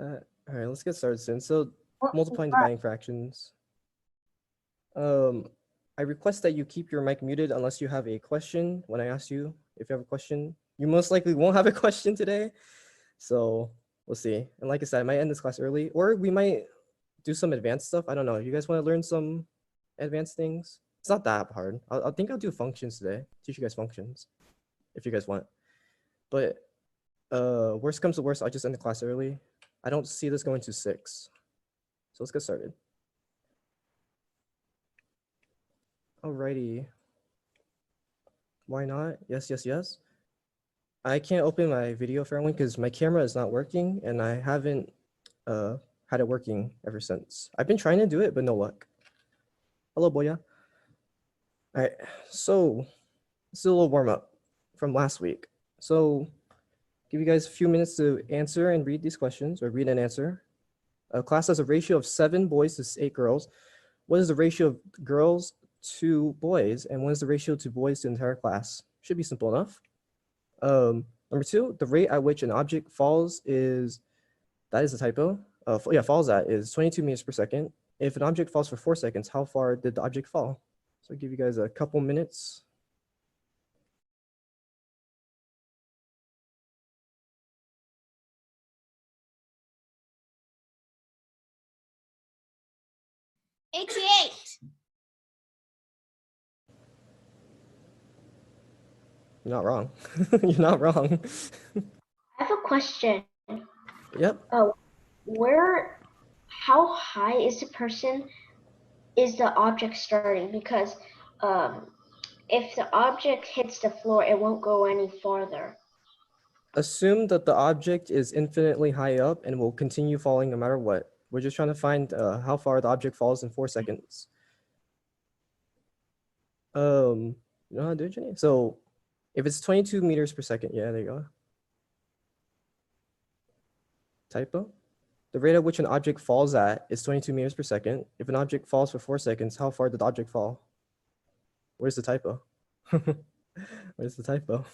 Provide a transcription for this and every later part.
All right, let's get started soon. So What- multiplying, what- dividing fractions. I request that you keep your mic muted unless you have a question. When I ask you if you have a question, you most likely won't have a question today. So we'll see. And like I said, I might end this class early, or we might do some advanced stuff. I don't know. You guys want to learn some advanced things? It's not that hard. I think I'll do functions today. Teach you guys functions if you guys want. But worst comes to worst, I'll just end the class early. I don't see this going to 6. So let's get started. Alrighty. Why not? Yes, yes, yes. I can't open my video for everyone because my camera is not working and I haven't had it working ever since. I've been trying to do it, but no luck. Hello, Boya. All right, so this is a little warm up from last week. So give you guys a few minutes to answer and read these questions, or read and answer. A class has a ratio of 7 boys to 8 girls. What is the ratio of girls to boys, and what is the ratio to boys to the entire class? Should be simple enough. Number 2, the rate at which an object falls is, that is a typo. Falls at is 22 meters per second. If an object falls for 4 seconds, how far did the object fall? So I'll give you guys a couple minutes. You're not wrong. You're not wrong. I have a question. Yep. How high is the object starting? Because if the object hits the floor, it won't go any farther. Assume that the object is infinitely high up and will continue falling no matter what. We're just trying to find how far the object falls in 4 seconds. You know how to do it, Jenny? So if it's 22 meters per second, yeah, there you go. Typo. The rate at which an object falls at is 22 meters per second. If an object falls for 4 seconds, how far did the object fall? Where's the typo? Where's the typo?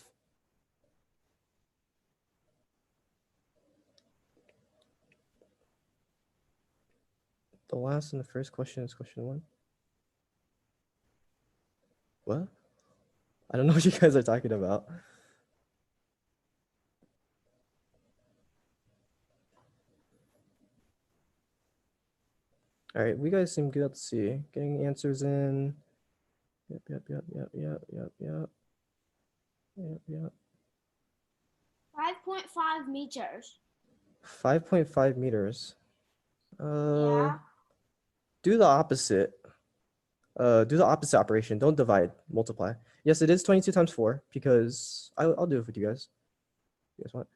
The last and the first question is question 1. What? I don't know what you guys are talking about. All right, we guys seem good. Let's see. Getting answers in. Yep. 5.5 meters. 5.5 meters. Yeah. Do the opposite. Do the opposite operation. Don't divide, multiply. Yes, it is 22 times 4 because I'll do it with you guys. You guys want?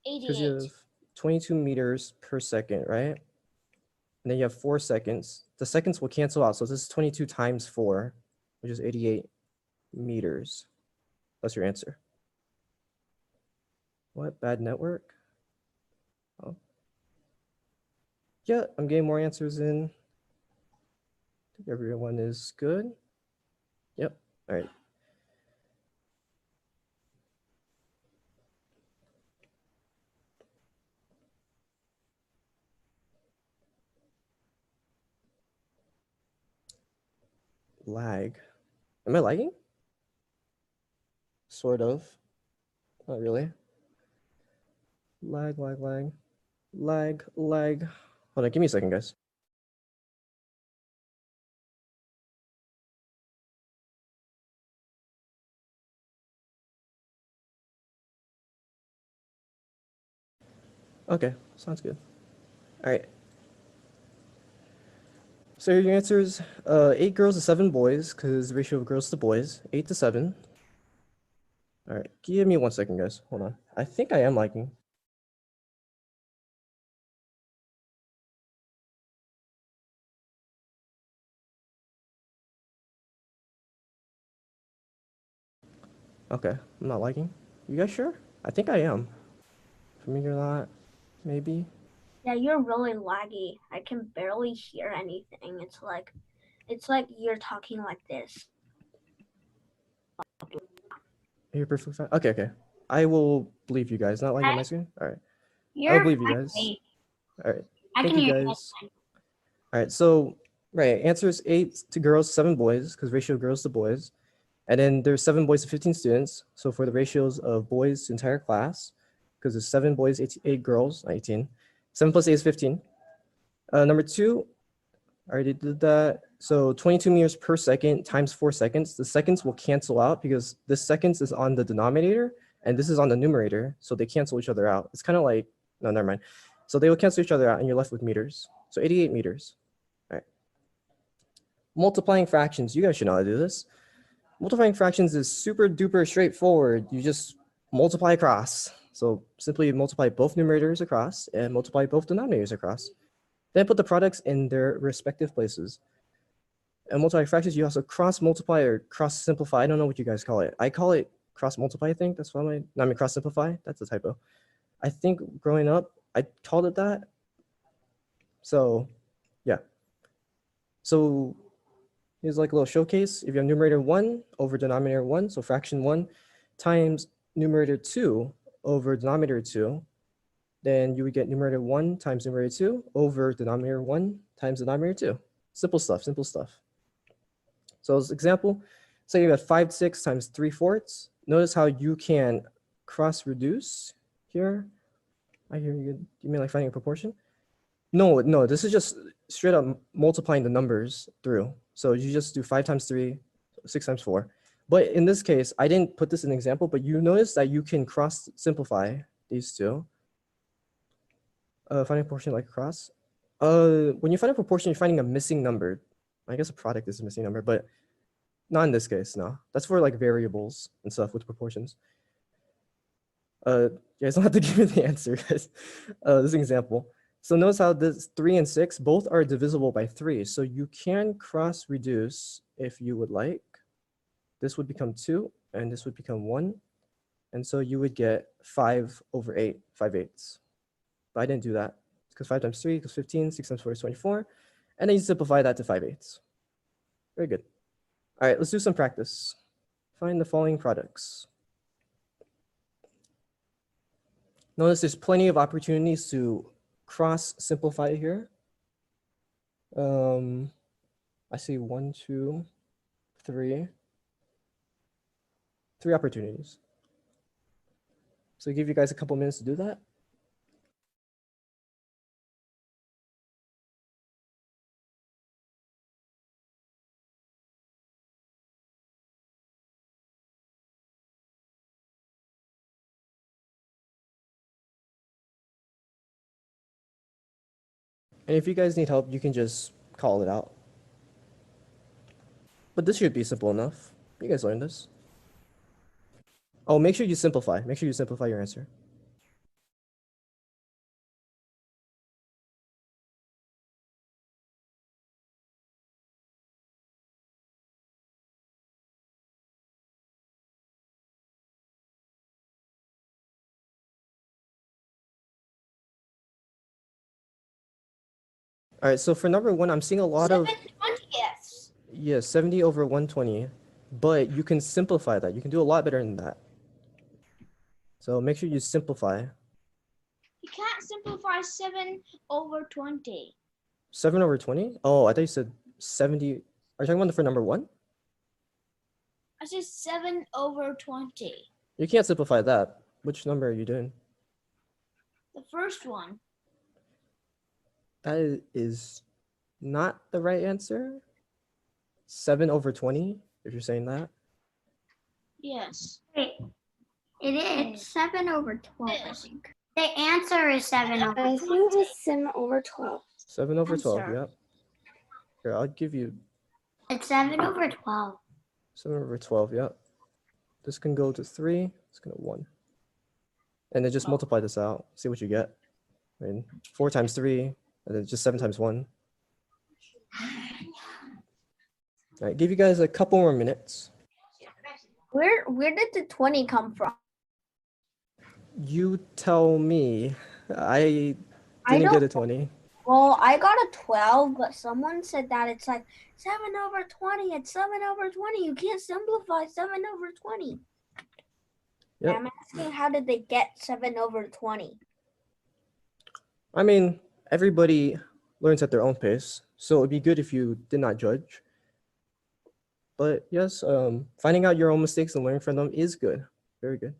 Because you 88. have 22 meters per second, right? And then you have 4 seconds. The seconds will cancel out. So this is 22 times 4, which is 88 meters. That's your answer. What? Bad network? Oh. Yeah, I'm getting more answers in. I think everyone is good. Yep. All right. Lag. Am I lagging? Sort of. Not really. Lag. Hold on, give me a second, guys. Okay, sounds good. All right. So your answers, 8 girls to 7 boys, because the ratio of girls to boys, 8 to 7. All right, give me 1 second, guys. Hold on. I think I am lagging. Okay, I'm not lagging. You guys sure? I think I am. For me, you're not. Maybe. Yeah, you're really laggy. I can barely hear anything. It's like you're talking like this. You're perfectly fine. Okay. I will believe you guys. Not lagging on my screen. All right. I'll believe you guys. Wait, All right. I Thank can you hear guys. All right. So, right. Answer is 8 to girls, 7 boys, because ratio of girls to boys. And then there's 7 boys to 15 students. So for the ratios of boys to entire class, because there's 7 boys, 8 girls, 18. 7 plus 8 is 15. Number 2, I already did that. So 22 meters per second times 4 seconds. The seconds will cancel out because this seconds is on the denominator and this is on the numerator. So they cancel each other out. It's kind of like, no, never mind. So they will cancel each other out and you're left with meters. So 88 meters. All right. Multiplying fractions. You guys should know how to do this. Multiplying fractions is super duper straightforward. You just multiply across. So simply multiply both numerators across and multiply both denominators across. Then put the products in their respective places. And multiplying fractions, you also cross multiply or cross simplify. I don't know what you guys call it. I call it cross multiply, I think. That's what I mean cross simplify. That's a typo. I think growing up, I called it that. So yeah. So here's like a little showcase. If you have numerator 1 over denominator 1, so fraction 1 times numerator 2 over denominator 2, then you would get numerator 1 times numerator 2 over denominator 1 times denominator 2. Simple stuff, simple stuff. So as example, say you have 5/6 times 3/4. Notice how you can cross reduce here. I hear you. You mean like finding a proportion? No, this is just straight up multiplying the numbers through. So you just do 5 times 3, 6 times 4. But in this case, I didn't put this in an example, but you notice that you can cross simplify these two. Finding a proportion like cross. When you find a proportion, you're finding a missing number. I guess a product is a missing number, but not in this case, no. That's for like variables and stuff with proportions. You guys don't have to give me the answer, guys. This is an example. So notice how this 3 and 6 both are divisible by 3. So you can cross reduce if you would like. This would become 2 and this would become 1. And so you would get 5/8, 5/8. But I didn't do that because 5 times 3 equals 15, 6 times 4 is 24. And then you simplify that to 5/8. Very good. All right, let's do some practice. Find the following products. Notice there's plenty of opportunities to cross simplify here. I see 1, 2, 3. 3 opportunities. So I'll give you guys a couple minutes to do that. And if you guys need help, you can just call it out. But this should be simple enough. You guys learned this. Oh, make sure you simplify. Make sure you simplify your answer. All right, so for number 1, I'm seeing a lot of 7/20ths. yeah, 70 over 120, but you can simplify that. You can do a lot better than that. So make sure you simplify. You can't simplify 7/20. 7 over 20? Oh, I thought you said 70. Are you talking about for number 1? I said 7/20. You can't simplify that. Which number are you doing? The first one. That is not the right answer. 7 over 20, if you're saying that. Yes. Wait, it is 7/12, I think. The answer is 7/12. I think it's 7/12. 7 over I'm 12, sorry. yep. Here, I'll give you It's 7/12. 7 over 12, yep. This can go to 3, it's going to 1. And then just multiply this out, see what you get. I mean, 4 times 3, and then just 7 times 1. All right, give you guys a couple more minutes. Where did the 20 come from? You tell me. I didn't get a 20. Well, I got a 12, but someone said that it's like 7/20. It's 7/20. You can't simplify 7/20. Yep. I'm asking how did they get 7/20? I mean, everybody learns at their own pace, so it'd be good if you did not judge. But yes, finding out your own mistakes and learning from them is good. Very good.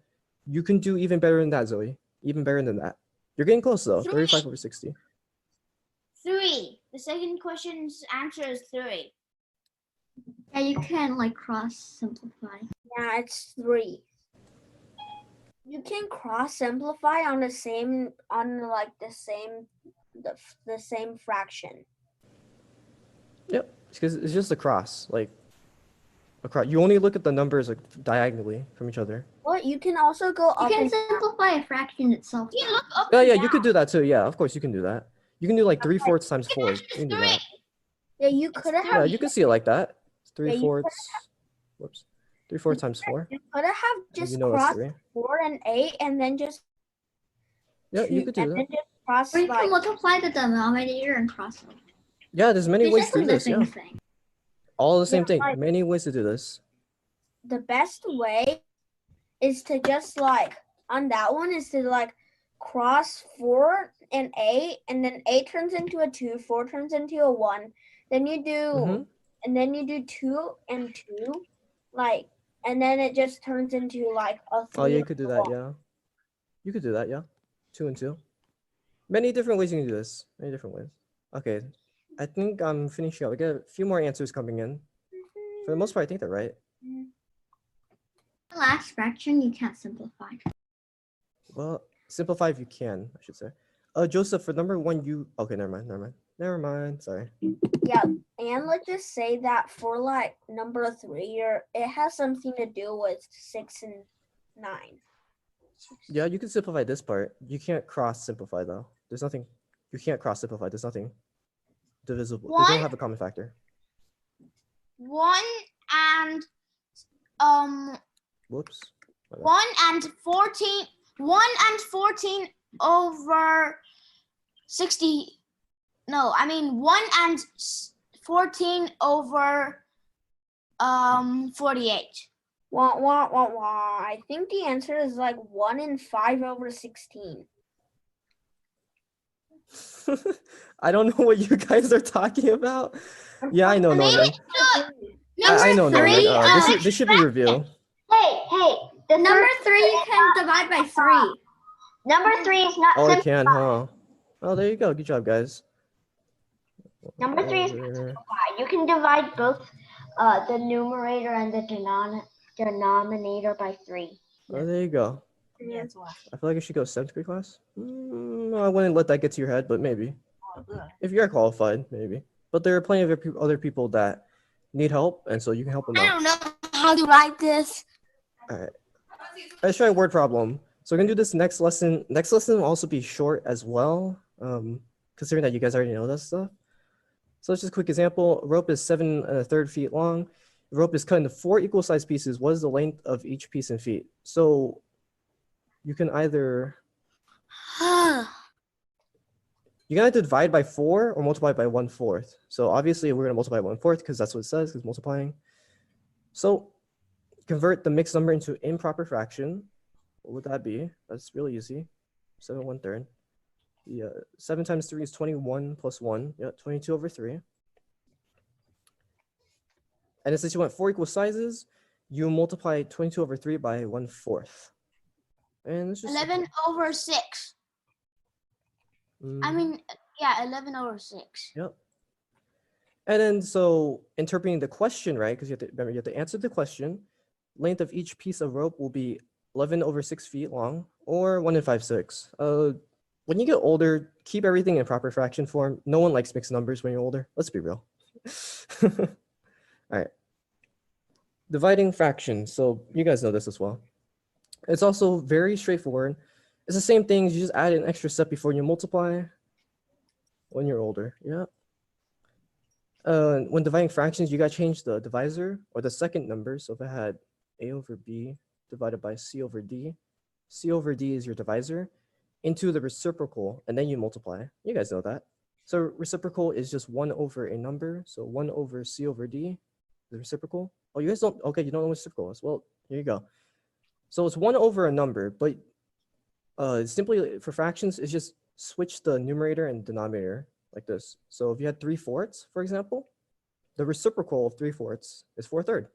You can do even better than that, Zoe. Even better than that. You're getting close though. 35 over 60. 3. The second question's answer is 3. Yeah, you can like cross simplify. Yeah, it's 3. You can cross simplify on the same the same fraction. Yep. Because it's just a cross. Like a cross. You only look at the numbers like diagonally from each other. But you can also go You up can and simplify a fraction itself. You though. look up Yeah, and yeah, down. you could do that too. Yeah, of course you can do that. You can do like 3/4 times 4. You can do that. yeah, you could Yeah, have you can see it like that. It's Yeah, you 3/4. Whoops. 3/4 times 4. you could have just You know it's crossed 3. 4 and 8 and then just Yeah, you could do and that. then just cross Or you can like multiply the denominator and cross it. Yeah, there's many It's ways to do basically the this. Yeah, same thing. all the same Yeah, thing. like- Many ways to do this. the best way is to just like on that one is to like cross 4 and 8 and then 8 turns into a 2, 4 turns into a 1. Then you do Mhm. and then you do 2 and 2 like and then it just turns into like a 3. Oh, yeah, you could do and a that. 1. Yeah, you could do that. Yeah, 2 and 2. Many different ways you can do this. Many different ways. Okay, I think I'm finishing up. I get a few more answers coming in. For the most part, I think they're right. The last fraction you can't simplify. Well, simplify if you can, I should say. Joseph, for number 1, you okay? Never mind. Sorry. Yeah, and let's just say that for like number 3, it has something to do with 6 and 9. Yeah, you can simplify this part. You can't cross simplify though. There's nothing. You can't cross simplify. There's nothing divisible. They One- don't have a common factor. 1 and Whoops. My bad. 1 and 14. 1 and 14 over 60. No, I mean 1 and 14 over 48. Wah, wah, wah, wah. I think the answer is like 1 and 5 over 16. I don't know what you guys are talking about. Yeah, I know, Maybe Norman. I know, Number Norman. three, This should be review. Hey, the Number 3 you can divide by 3. number 3 is not Oh, I simple. can, huh? Oh, there you go. Good job, guys. Number 3 is Over- you can divide both the numerator and the denominator by 3. Oh, there you go. Yeah, it's what? I feel like I should go 7th grade class. I wouldn't let that get to your head, but maybe. Oh, good. If you're qualified, maybe. But there are plenty of other people that need help, and so you can help them I out. don't know how to write this. Let's try a word problem. So we're gonna do this next lesson. Next lesson will also be short as well, considering that you guys already know that stuff. So let's just quick example. A rope is 7 1/3 feet long. The rope is cut into 4 equal sized pieces. What is the length of each piece in feet? So you can either divide by 4 or multiply by 1/4. So obviously we're gonna multiply by 1/4 because that's what it says, because multiplying. So convert the mixed number into improper fraction. What would that be? That's really easy. 7 1/3. Yeah, 7 times 3 is 21 plus 1. Yeah, 22 over 3. And since you want 4 equal sizes, you multiply 22 over 3 by 1/4. And it's just 11 over 6. I mean, yeah, 11 over 6. Yep. And then so interpreting the question, right? Because remember, you have to answer the question. Length of each piece of rope will be 11 over 6 feet long, or 1 5/6. When you get older, keep everything in proper fraction form. No one likes mixed numbers when you're older. Let's be real. All right. Dividing fractions. So you guys know this as well. It's also very straightforward. It's the same thing. You just add an extra step before you multiply when you're older. Yeah. When dividing fractions, you got to change the divisor or the second number. So if I had a over b divided by c over d is your divisor, into the reciprocal, and then you multiply. You guys know that. So reciprocal is just 1 over a number. So 1 over c over d, the reciprocal. Oh, you guys don't, okay, you don't know what reciprocal is. Well, here you go. So it's 1 over a number, but simply for fractions, it's just switch the numerator and denominator like this. So if you had 3/4, for example, the reciprocal of 3/4 is 4/3.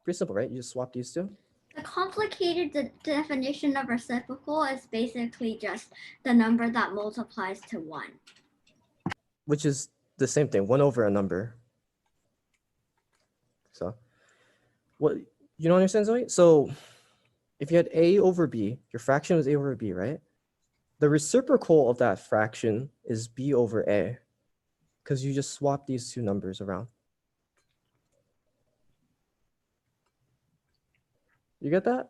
Pretty simple, right? You just swap these two. The complicated definition of reciprocal is basically just the number that multiplies to 1. Which is the same thing, 1 over a number. So what, you don't understand, Zoe? So if you had a over b, your fraction was a over b, right? The reciprocal of that fraction is b over a, because you just swap these two numbers around. You get that?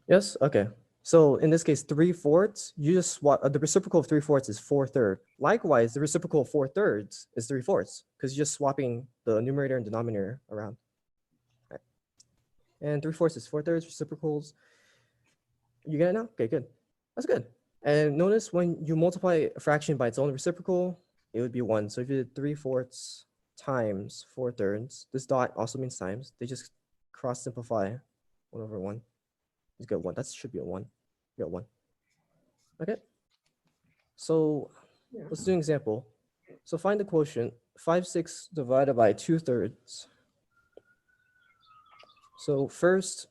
Yes? Okay. So in this case, 3/4, you just swap, the reciprocal of 3/4 is 4/3. Likewise, the reciprocal of 4/3 is 3/4, because you're just swapping the numerator and denominator around. Right. And 3/4 is 4/3 reciprocals. You get it now? Okay, good. That's good. And notice when you multiply a fraction by its own reciprocal, it would be 1. So if you did 3/4 times 4/3, this dot also means times. They just cross simplify 1 over 1. You get 1. That should be a 1. You got 1. Okay. So let's do an example. So find the quotient. 5/6 divided by 2/3. So first,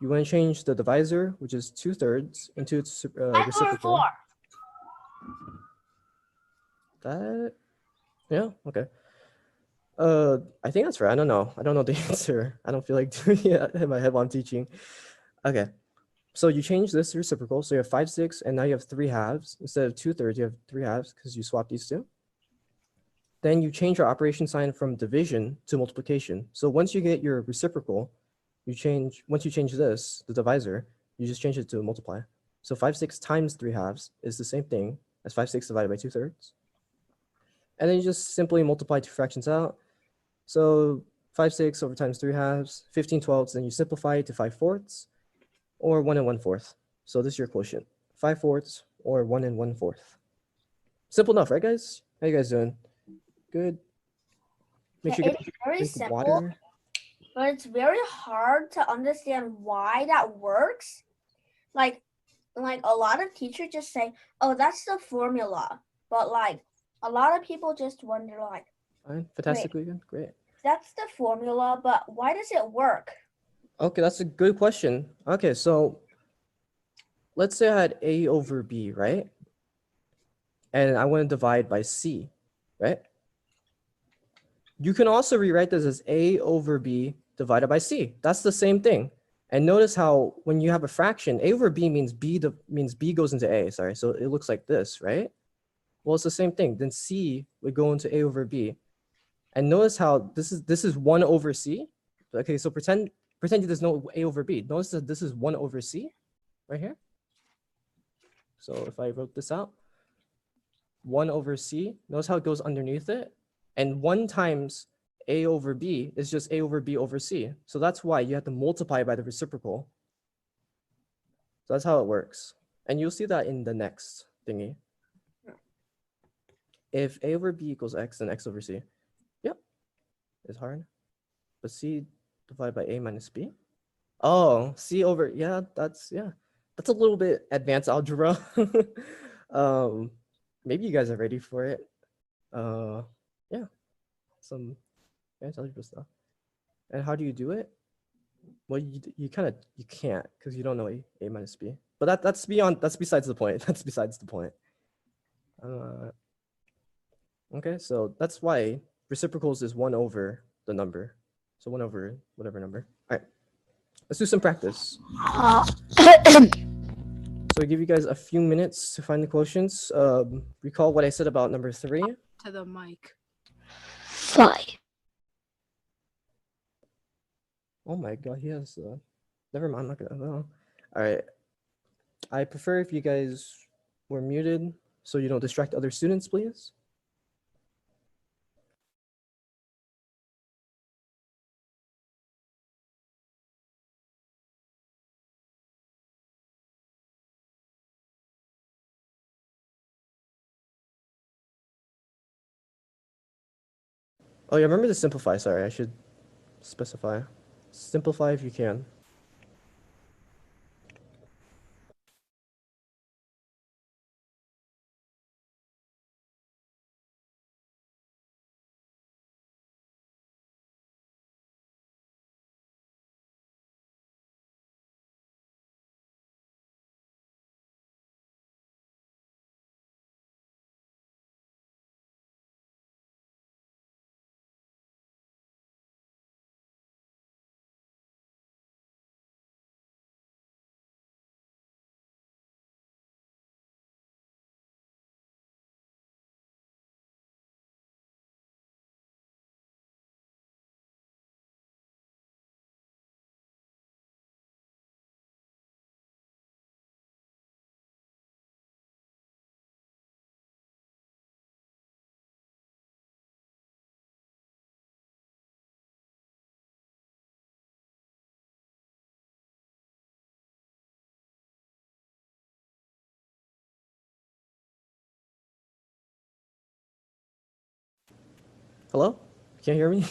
you want to change the divisor, which is 2/3, into its reciprocal. That, yeah, okay. I think that's right. I don't know. I don't know the answer. I don't feel like doing it in my head while I'm teaching. Okay. So you change this reciprocal. So you have 5/6, and now you have 3/2. Instead of 2/3, you have 3/2 because you swap these two. Then you change your operation sign from division to multiplication. So once you get your reciprocal, once you change this, the divisor, you just change it to multiply. So 5/6 times 3/2 is the same thing as 5/6 divided by 2/3. And then you just simply multiply two fractions out. So 5/6 over times 3/2, 15/12, then you simplify it to 5/4, or 1 1/4. So this is your quotient, 5/4 or 1 1/4. Simple enough, right, guys? How you guys doing? Good. Make sure you It's very drink simple, water. but it's very hard to understand why that works. Like a lot of teachers just say, "Oh, that's the formula," but like a lot of people just wonder, like, Fine, fantastically good, great. that's the formula, but why does it work? Okay, that's a good question. Okay, so let's say I had a over b, right? And I want to divide by c, right? You can also rewrite this as a over b divided by c. That's the same thing. And notice how when you have a fraction, a over b means b goes into a, sorry. So it looks like this, right? Well, it's the same thing. Then c would go into a over b. And notice how this is 1 over c. Okay, so pretend there's no a over b. Notice that this is 1 over c right here. So if I wrote this out, 1 over c, notice how it goes underneath it. And 1 times a over b is just a over b over c. So that's why you have to multiply by the reciprocal. So that's how it works. And you'll see that in the next thingy. If a over b equals x, then x over c. Yep, it's hard. But c divided by a minus b. Oh, c over, yeah, that's a little bit advanced algebra. Maybe you guys are ready for it. Yeah, some advanced algebra stuff. And how do you do it? Well, you can't, because you don't know a minus b. But that's besides the point. That's besides the point. Okay, so that's why reciprocals is 1 over the number. So 1 over whatever number. All right, let's do some practice. So I give you guys a few minutes to find the quotients. Recall what I said about number 3. To the mic. 5. Oh my god, he has never mind, I'm not gonna know. All right, I prefer if you guys were muted so you don't distract other students, please. Oh yeah, remember to simplify. Sorry, I should specify. Simplify if you can. Hello? Can't hear me?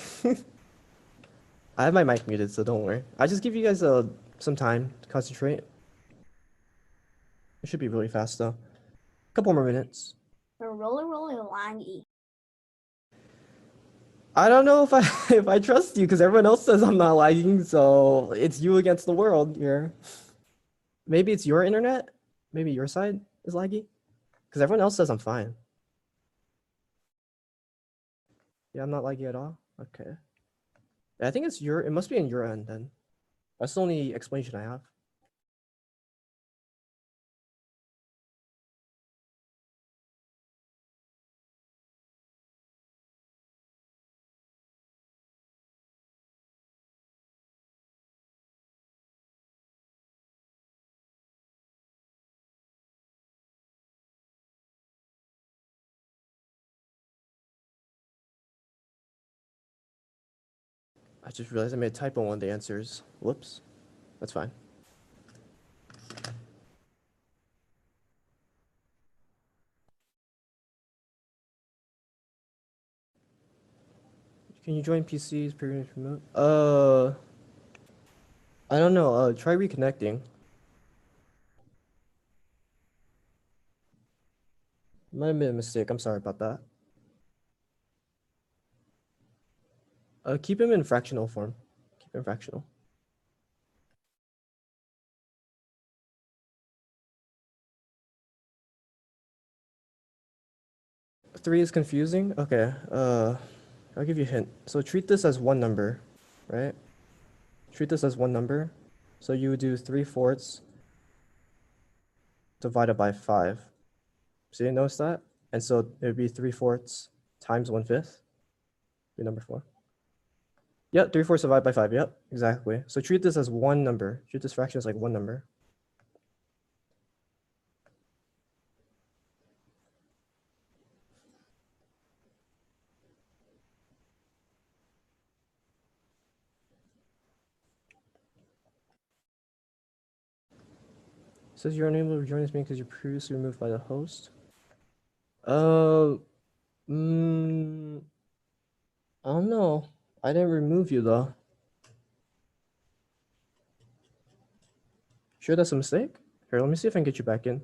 I have my mic muted, so don't worry. I just give you guys some time to concentrate. It should be really fast though. A couple more minutes. They're really, really laggy. I don't know if I if I trust you because everyone else says I'm not lagging, so it's you against the world here. Maybe it's your internet? Maybe your side is laggy? Because everyone else says I'm fine. Yeah, I'm not laggy at all? Okay. I think it must be in your end then. That's the only explanation I have. I just realized I made a typo on one of the answers. Whoops. That's fine. Can you join PCs previous remote? I don't know. Try reconnecting. Might have been a mistake. I'm sorry about that. Keep him in fractional form. Keep him fractional. 3 is confusing? Okay, I'll give you a hint. So treat this as one number, right? Treat this as one number. So you would do 3/4 divided by 5. So you notice that? And so it would be 3/4 times 1/5. Be number 4. Yep, 3/4 divided by 5. Yep, exactly. So treat this as one number. Treat this fraction as like one number. Says you're unable to join this meeting because you're previously removed by the host. I don't know. I didn't remove you though. Sure, that's a mistake? Here, let me see if I can get you back in.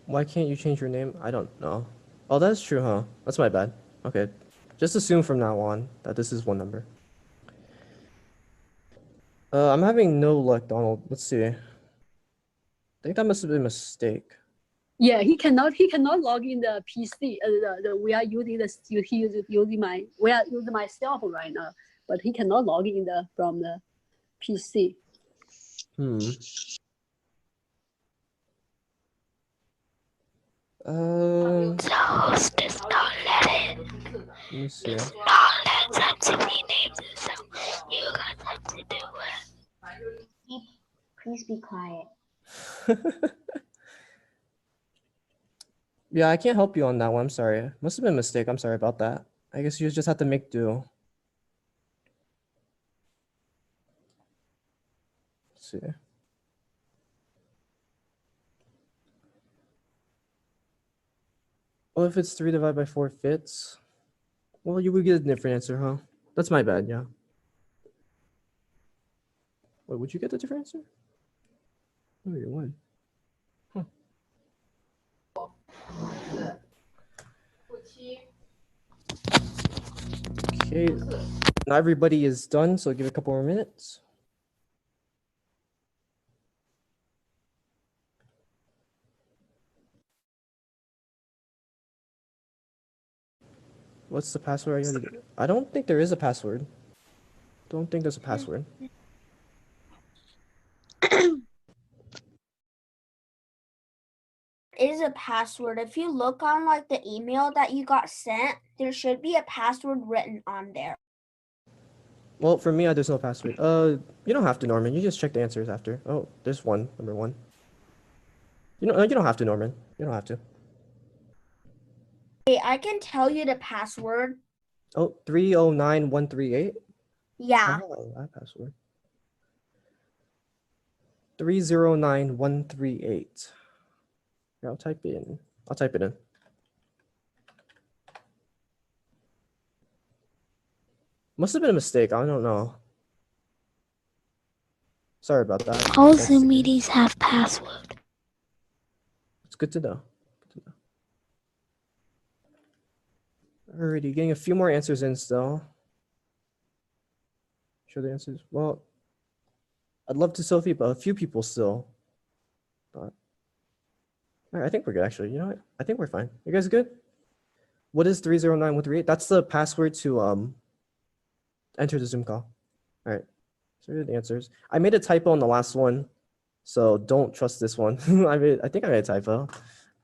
Why can't you change your name? I don't know. Oh, that's true, huh? That's my bad. Okay. Just assume from now on that this is one number. I'm having no luck, Donald. Let's see. I think that must have been a mistake. Yeah, he cannot log in the PC. We are using my cell phone right now, but he cannot log in from the PC. The host does not let it. Let me see. Does not let them to rename themselves. You got them to do it. Please be quiet. Yeah, I can't help you on that one. I'm sorry. Must have been a mistake. I'm sorry about that. I guess you just have to make do. Let's see. Well, if it's 3 divided by 4 fits, well, you would get a different answer, huh? That's my bad, yeah. Wait, would you get the different answer? Oh, you would. Huh. Okay, not everybody is done, so give it a couple more minutes. What's the password? I don't think there is a password. Don't think there's a password. Is a password. If you look on like the email that you got sent, there should be a password written on there. Well, for me, there's no password. You don't have to, Norman. You just check the answers after. Oh, there's one, number 1. You don't have to, Norman. You don't have to. Hey, I can tell you the password. Oh, 309138. Yeah. Oh, that password. 309138. Here, I'll type it in. I'll type it in. Must have been a mistake. I don't know. Sorry about that. All Once Zoom again. meetings have password. It's good to know. Good to know. Alrighty, getting a few more answers in still. Show the answers. Well, I'd love to Sophie, but a few people still. But all right, I think we're good actually. You know what? I think we're fine. You guys good? What is 309138? That's the password to enter the Zoom call. All right. So here are the answers. I made a typo on the last one, so don't trust this one. I think I made a typo.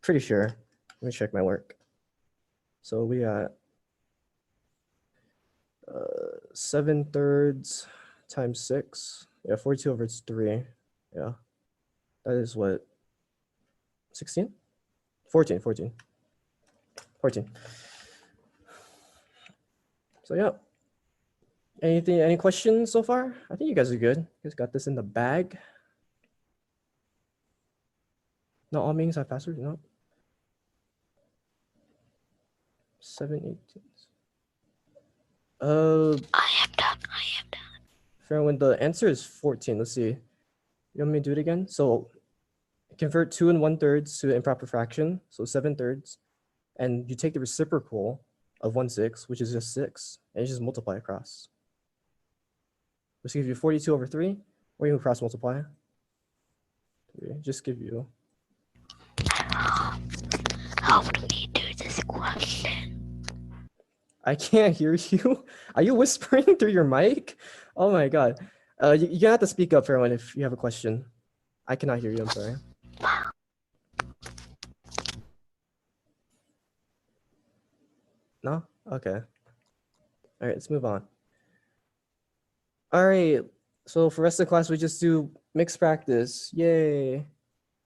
Pretty sure. Let me check my work. So we got 7/3 times 6. Yeah, 42 over 3. Yeah. That is what? 16? 14. So yeah. Any questions so far? I think you guys are good. You guys got this in the bag. Not all meetings have passwords, no. 7/18. I am done. Fair when the answer is 14. Let's see. You want me to do it again? So convert 2 1/3 to an improper fraction. So 7/3. And you take the reciprocal of 1/6, which is just 6, and you just multiply across. Which gives you 42 over 3, or you can cross multiply. Just give you. Help me do this question. I can't hear you. Are you whispering through your mic? Oh my god. You're gonna have to speak up, everyone, if you have a question. I cannot hear you. I'm sorry. No? Okay. All right, let's move on. All right. So for rest of the class, we just do mixed practice. Yay.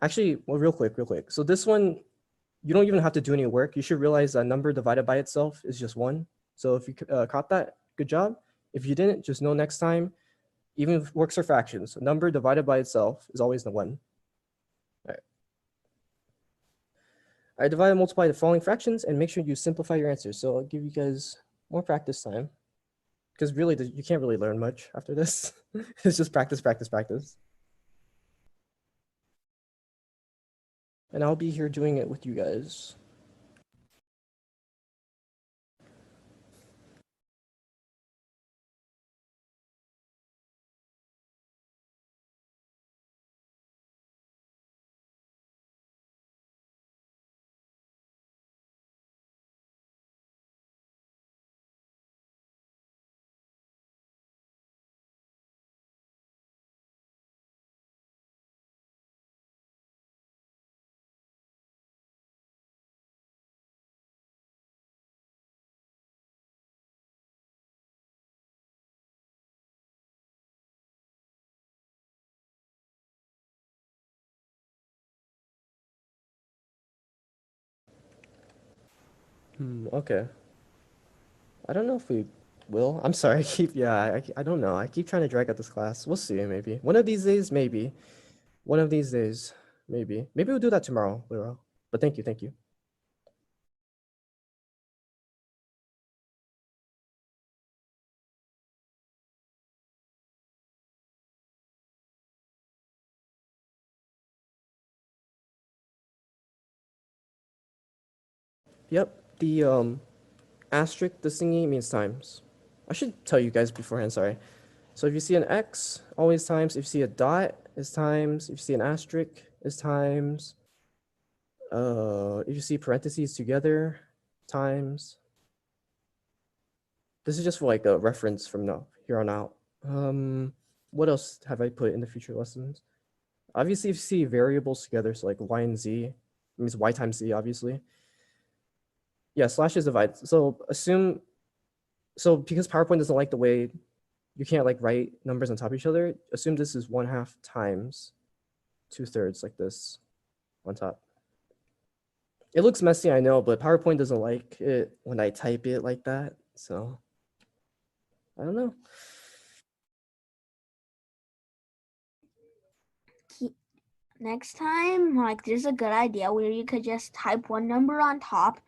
Actually, well, real quick. So this one, you don't even have to do any work. You should realize a number divided by itself is just 1. So if you caught that, good job. If you didn't, just know next time, even if it works for fractions, a number divided by itself is always the 1. All right. I divide and multiply the following fractions and make sure you simplify your answers. So I'll give you guys more practice time, because really you can't really learn much after this. It's just practice. And I'll be here doing it with you guys. Okay. I don't know if we will. I'm sorry. I don't know. I keep trying to drag out this class. We'll see. Maybe one of these days. Maybe one of these days. Maybe we'll do that tomorrow, Lira. But thank you. Yep. The asterisk, the thingy means times. I should tell you guys beforehand. Sorry. So if you see an X, always times. If you see a dot, is times. If you see an asterisk, is times. If you see parentheses together, times. This is just for like a reference from now here on out. What else have I put in the future lessons? Obviously, if you see variables together, so like y and z, it means y times z, obviously. Yeah, slashes divide. So assume, so because PowerPoint doesn't like the way you can't like write numbers on top of each other, assume this is 1/2 times 2/3 like this on top. It looks messy, I know, but PowerPoint doesn't like it when I type it like that. So I don't know. Next time, like, there's a good idea where you could just type one number on top,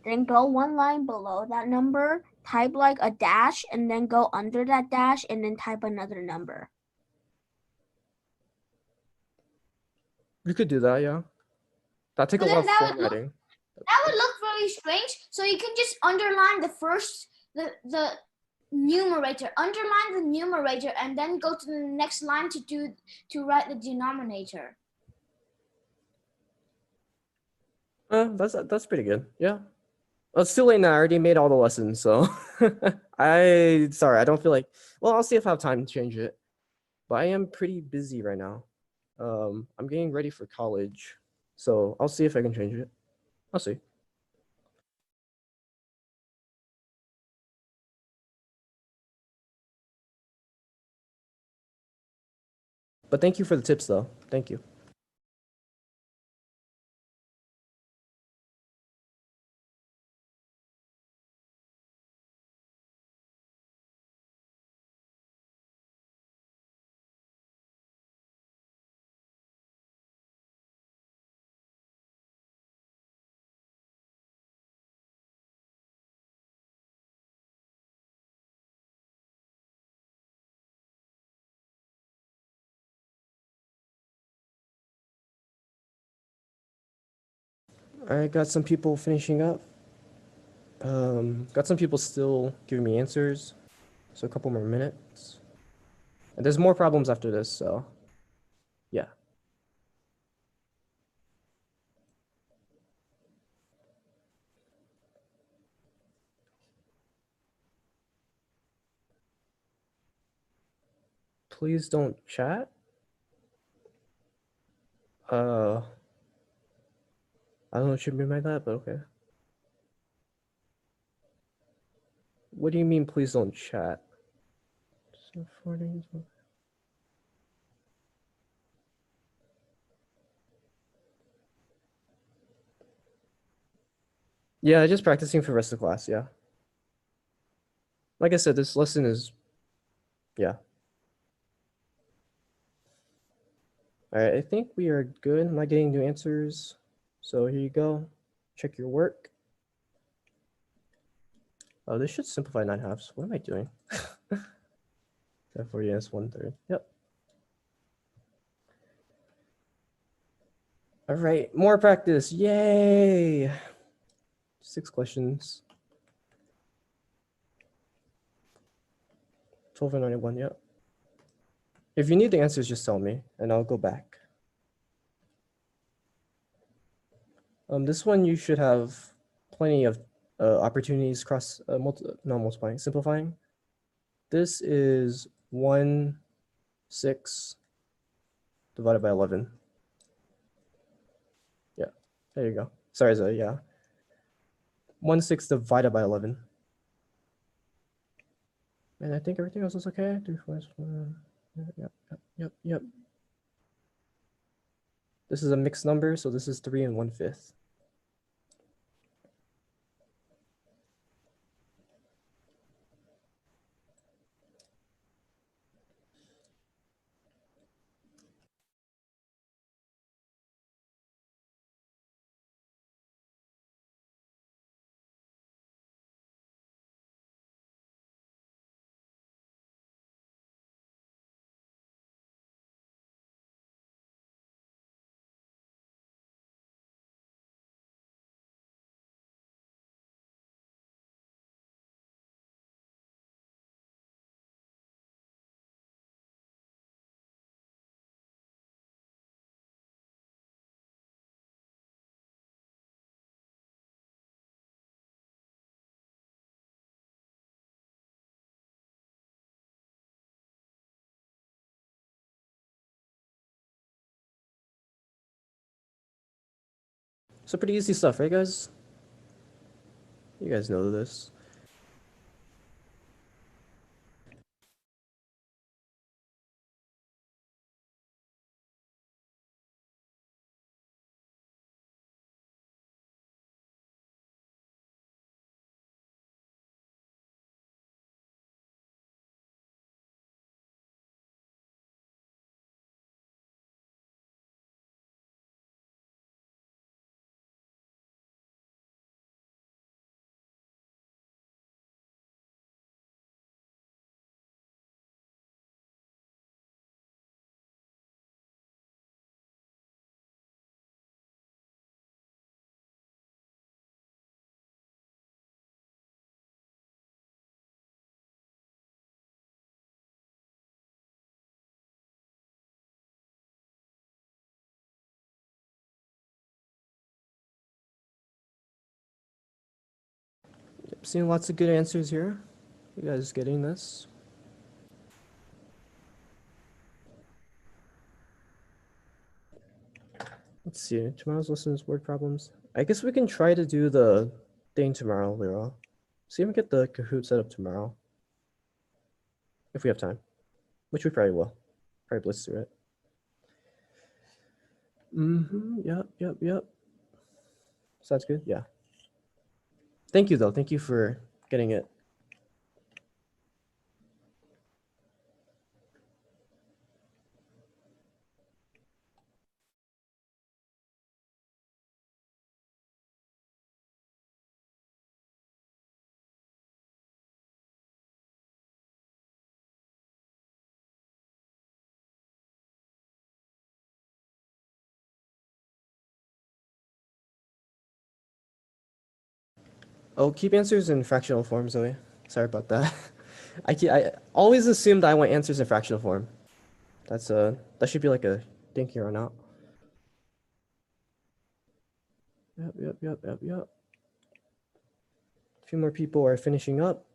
then go one line below that number, type like a dash, and then go under that dash, and then type another number. You could do that, yeah. That take a But lot then of that would look formatting. very strange. So you can just underline the numerator, underline the numerator, and then go to the next line to write the denominator. That's pretty good. Yeah. Well, it's too late now. I already made all the lessons, so sorry, I don't feel like. Well, I'll see if I have time to change it. But I am pretty busy right now. I'm getting ready for college, so I'll see if I can change it. I'll see. But thank you for the tips, though. Thank you. I got some people finishing up. Got some people still giving me answers. So a couple more minutes. And there's more problems after this, so yeah. Please don't chat. I don't know what you mean by that, but okay. What do you mean, please don't chat? Yeah, just practicing for the rest of the class, yeah. Like I said, this lesson is, yeah. All right, I think we are good. I'm not getting new answers. So here you go. Check your work. Oh, this should simplify 9/2. What am I doing? 40 is 1/3. Yep. All right, more practice. Yay. 6 questions. 12 and 91, yep. If you need the answers, just tell me and I'll go back. This one you should have plenty of opportunities simplifying. This is 1/6 divided by 11. Yeah, there you go. Sorry, Zoe, yeah. 1/6 divided by 11. And I think everything else is okay. 3, 4, yep. This is a mixed number, so this is 3 1/5. So pretty easy stuff, right, guys? You guys know this. Yep, seeing lots of good answers here. You guys getting this? Let's see. Tomorrow's lesson is word problems. I guess we can try to do the thing tomorrow, Lyra. See if we get the Kahoot set up tomorrow. If we have time, which we probably will. Probably blitz through it. Yep. Sounds good. Yeah. Thank you, though. Thank you for getting it. Oh, keep answers in fractional form, Zoe. Sorry about that. I always assumed I want answers in fractional form. That's that should be like a thing here on out. Yep. A few more people are finishing up.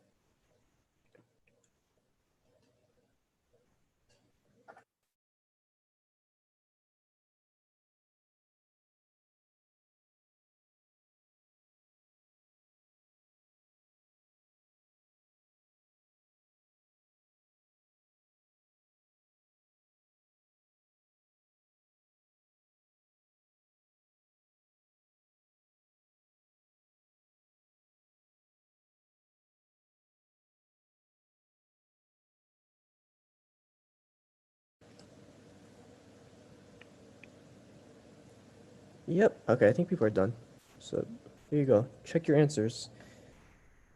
Yep. Okay, I think people are done. So here you go. Check your answers.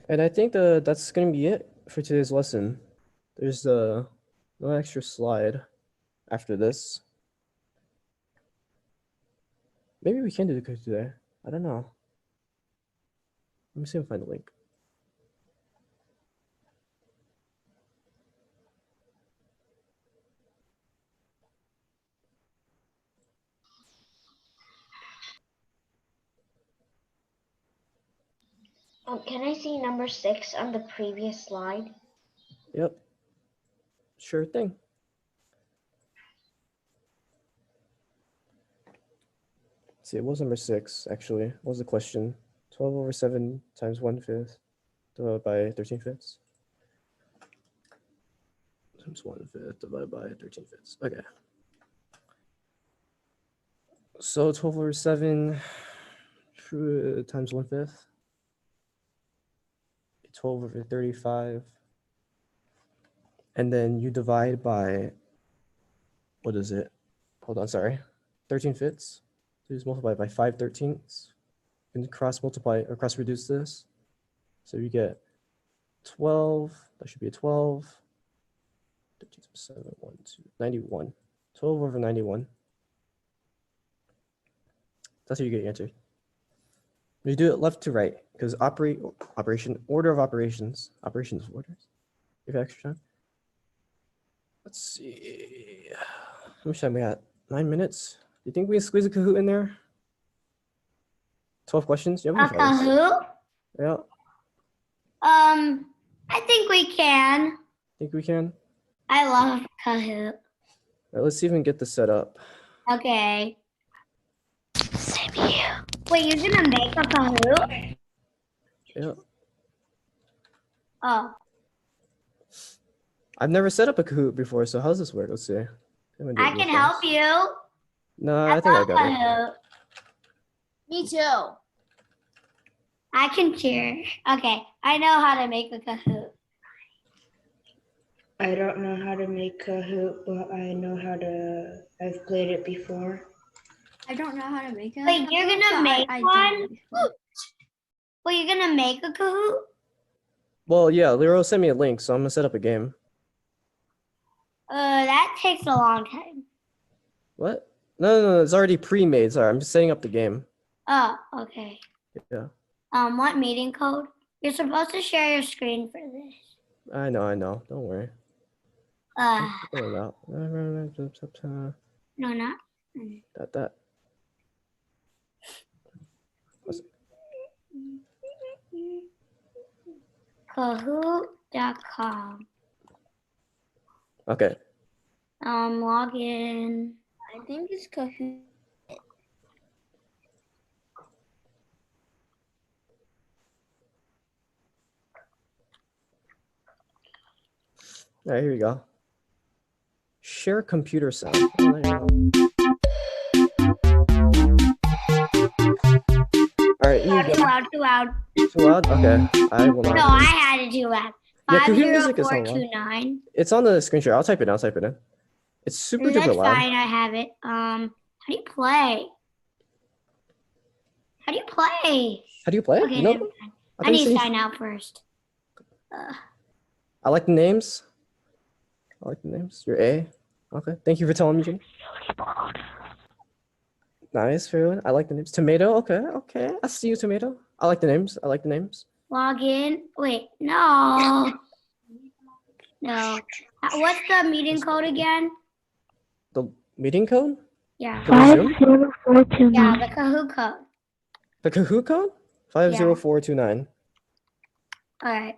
And I think that's gonna be it for today's lesson. There's no extra slide after this. Maybe we can do the quiz today. I don't know. Let me see if I can find the link. Can I see number 6 on the previous slide? Yep. Sure thing. See, it was number 6, actually. What was the question? 12 over 7 times 1/5 divided by 13/5. Times 1/5 divided by 13/5. Okay. So 12 over 7 times 1/5. 12 over 35. And then you divide by, what is it? Hold on, sorry. 13/5. So you just multiply by 5/13. You can cross multiply or cross reduce this. So you get 12. That should be a 12. 13 times 7, 1, 2, 91. 12 over 91. That's how you get your answer. You do it left to right because order of operations orders. If you have extra time. Let's see. How much time we got? 9 minutes. Do you think we can squeeze a Kahoot in there? 12 questions. Yeah, we A can try this. Kahoot? Yeah, I think we can. think we can. I love Kahoot. All right, let's see if we can get this set up. Okay. Same here. Wait, you're gonna make a Kahoot? Yeah. Oh, I've never set up a Kahoot before, so how's this work? Let's see. I can help you. No, I think I got it. Kahoot. Me too. I can cheer. Okay, I know how to make a Kahoot. I don't know how to make Kahoot, but I know how to. I've played it before. I don't know how to make a Wait, you're Kahoot, gonna but make I one? did before. Well, you're gonna make a Kahoot? Well, yeah, Lero sent me a link, so I'm gonna set up a game. That takes a long time. What? No, it's already pre-made. Sorry, I'm just setting up the game. Oh, okay. Yeah. What meeting code? You're supposed to share your screen for this. I know. Don't worry. Figure it out. No, not. That. Kahoot.com. Okay. Login. I think it's Kahoot. All right, here we go. Share computer sound. Oh, there you go. All right, here you Too go. loud, too loud. Too loud? Okay, I will not. No, I had it too loud. Yeah, Kahoot music is on loud. 50429. It's on the screen share. I'll type it in. I'll type it in. It's super That's duper loud. fine, I have it. How do you play? How do you play? How do you play? Okay, You know? never mind. I thought you need to said- sign out first. I like the names. I like the names. You're A. Okay. Thank you for telling me, Jenny. Nice, fair. I like the names. Tomato. Okay. Okay. I see you, Tomato. I like the names. I like the names. Log in. Wait, no. No. What's the meeting code again? The meeting code Yeah. for the Zoom. 50429. Yeah, the Kahoot code. The Kahoot code. 50429. All right.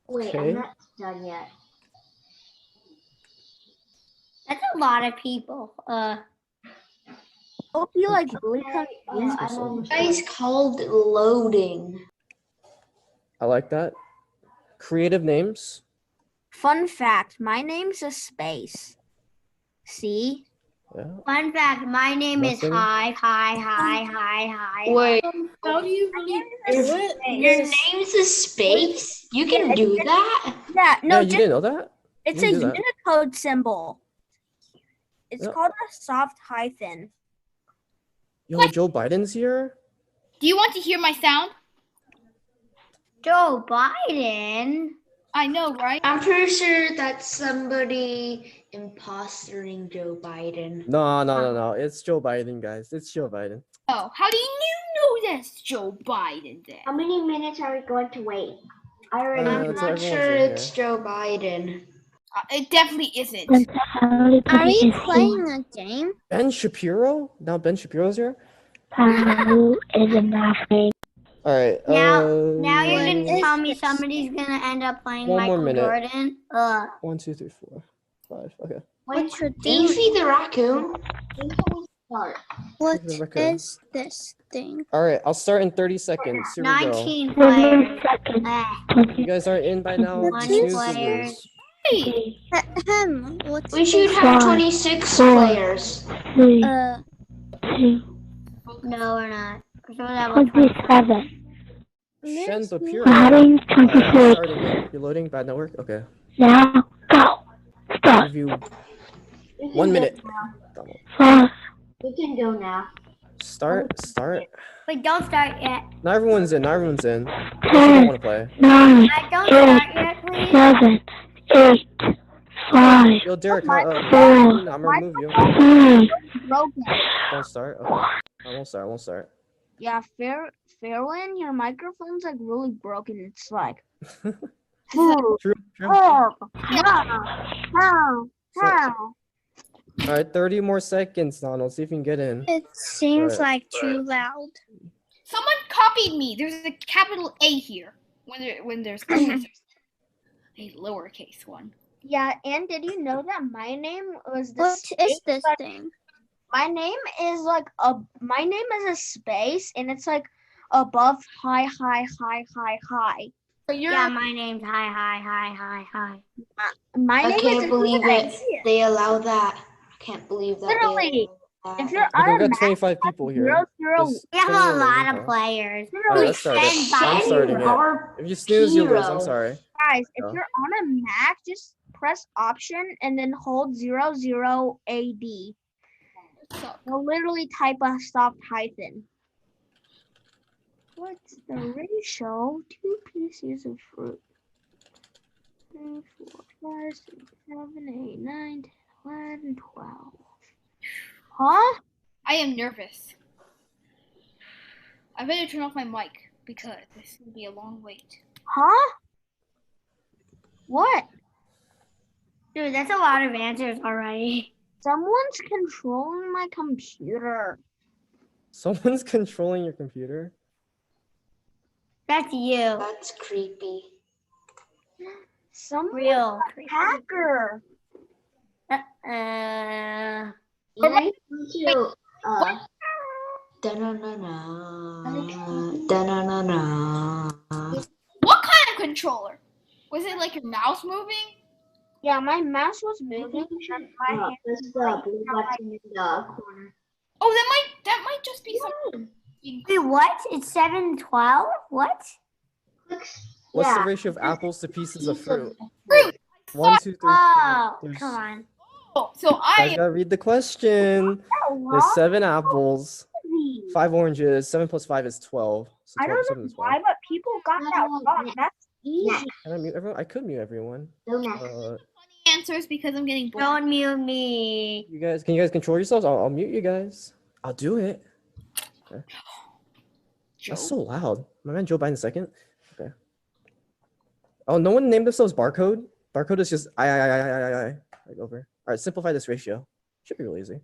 Wait, Okay. I'm not done yet. That's a lot of people. Hope you like really I'm almost done. It's called loading. I like that. Creative names. Fun fact, my name's a space. See? Yeah. Fun fact, my name is Nothing. Hi. Wait, How do you really do it? your name's a space? You can do that? Yeah, no, Yeah, you just, didn't know that? it's you a do that. Unicode symbol. It's Yep. called a soft hyphen. Yo, Joe Biden's here. Do you want to hear my sound? Joe Biden. I know, right? I'm pretty sure that's somebody impostering Joe Biden. No. It's Joe Biden, guys. It's Joe Biden. Oh, how do you know that's Joe Biden then? How many minutes are we going to wait? I already Uh, I'm it's not everyone's sure in it's Joe Biden. It definitely isn't. Are you playing a game? Ben Shapiro? Now Ben Shapiro's here? Who is a math game? All right. Now you're gonna what tell is me this? somebody's gonna end up playing One more Michael minute. Jordan. 1, 2, 3, 4, 5. Okay. What's your Beefy the raccoon. start. What is this thing? All right. I'll start in 30 seconds. Here we go. 19 1 players. second. You guys aren't in by now. One Snooze player. lose. We should have 26 players. 3, 2, No, we're not. We're supposed to have like 27. Shen Shapiro. Adding Alright, 26. starting it. You're loading. Bad network. Okay. Now go. Start. Give you We can 1 go minute. now. 5, We can go now. Start. Wait, don't start yet. Not everyone's in. Unless you don't 10, want to play. 9, Don't start yet, please. 7, 8, 5, Yo, Derek. Four. I'm gonna remove you. 3, Broken. Don't start. Okay. I won't start. Yeah, Fairwin, your microphone's like really broken. It's like True. All right, 30 more seconds, Donald. See if you can get in. It seems Right. like too loud. Someone copied me. There's a capital A here. When there's a lowercase one. Yeah, and did you know that my name was the What is space, this but thing? my name is like my name is a space and it's like above hi. So you're Yeah, my name's Hi. My I name can't is believe space. it. They allow that. I can't believe that. Literally, They allow if that. you're Okay, on we a got 25 people here. 0, Just We have turn a it lot over. of players. All right, let's start it. I'm starting it. If you snooze, you lose. I'm sorry. guys, if No. you're on a Mac, just press Option and then hold 00 AD. You'll literally type a soft hyphen. What's the ratio? 2 pieces of fruit. 3, 4, 5, 6, 7, 8, 9, 10, 11, 12. Huh? I am nervous. I better turn off my mic because this will be a long wait. Huh? What? Dude, that's a lot of answers already. Someone's controlling my computer. Someone's controlling your computer. That's you. That's creepy. Some Real. hacker. Uh, Right? To, Da-na-na-na. Da-na-na-na. What kind of controller? Was it like your mouse moving? Yeah, my mouse was moving. And my hand that's the blue button in the corner. Oh, that might just be something. wait, what? It's 7:12? What? What's the Yeah. ratio of apples to pieces of fruit? Fruit. 1, 2, 3, 4. Oh, There's- come on. Oh, so You guys I gotta read the question. There's 7 apples, 5 oranges. 7 plus 5 is 12. So I 12 don't seven know is why, 12. but people got that wrong. That's easy. Can I mute everyone? I could mute everyone. So next. funny answers because I'm getting bored. Don't mute me. Can you guys control yourselves? I'll mute you guys. I'll do it. Okay. That's so loud. My man Joe Biden second. Okay. Oh, no one named themselves barcode. Barcode is just I like over. All right, simplify this ratio. Should be really easy.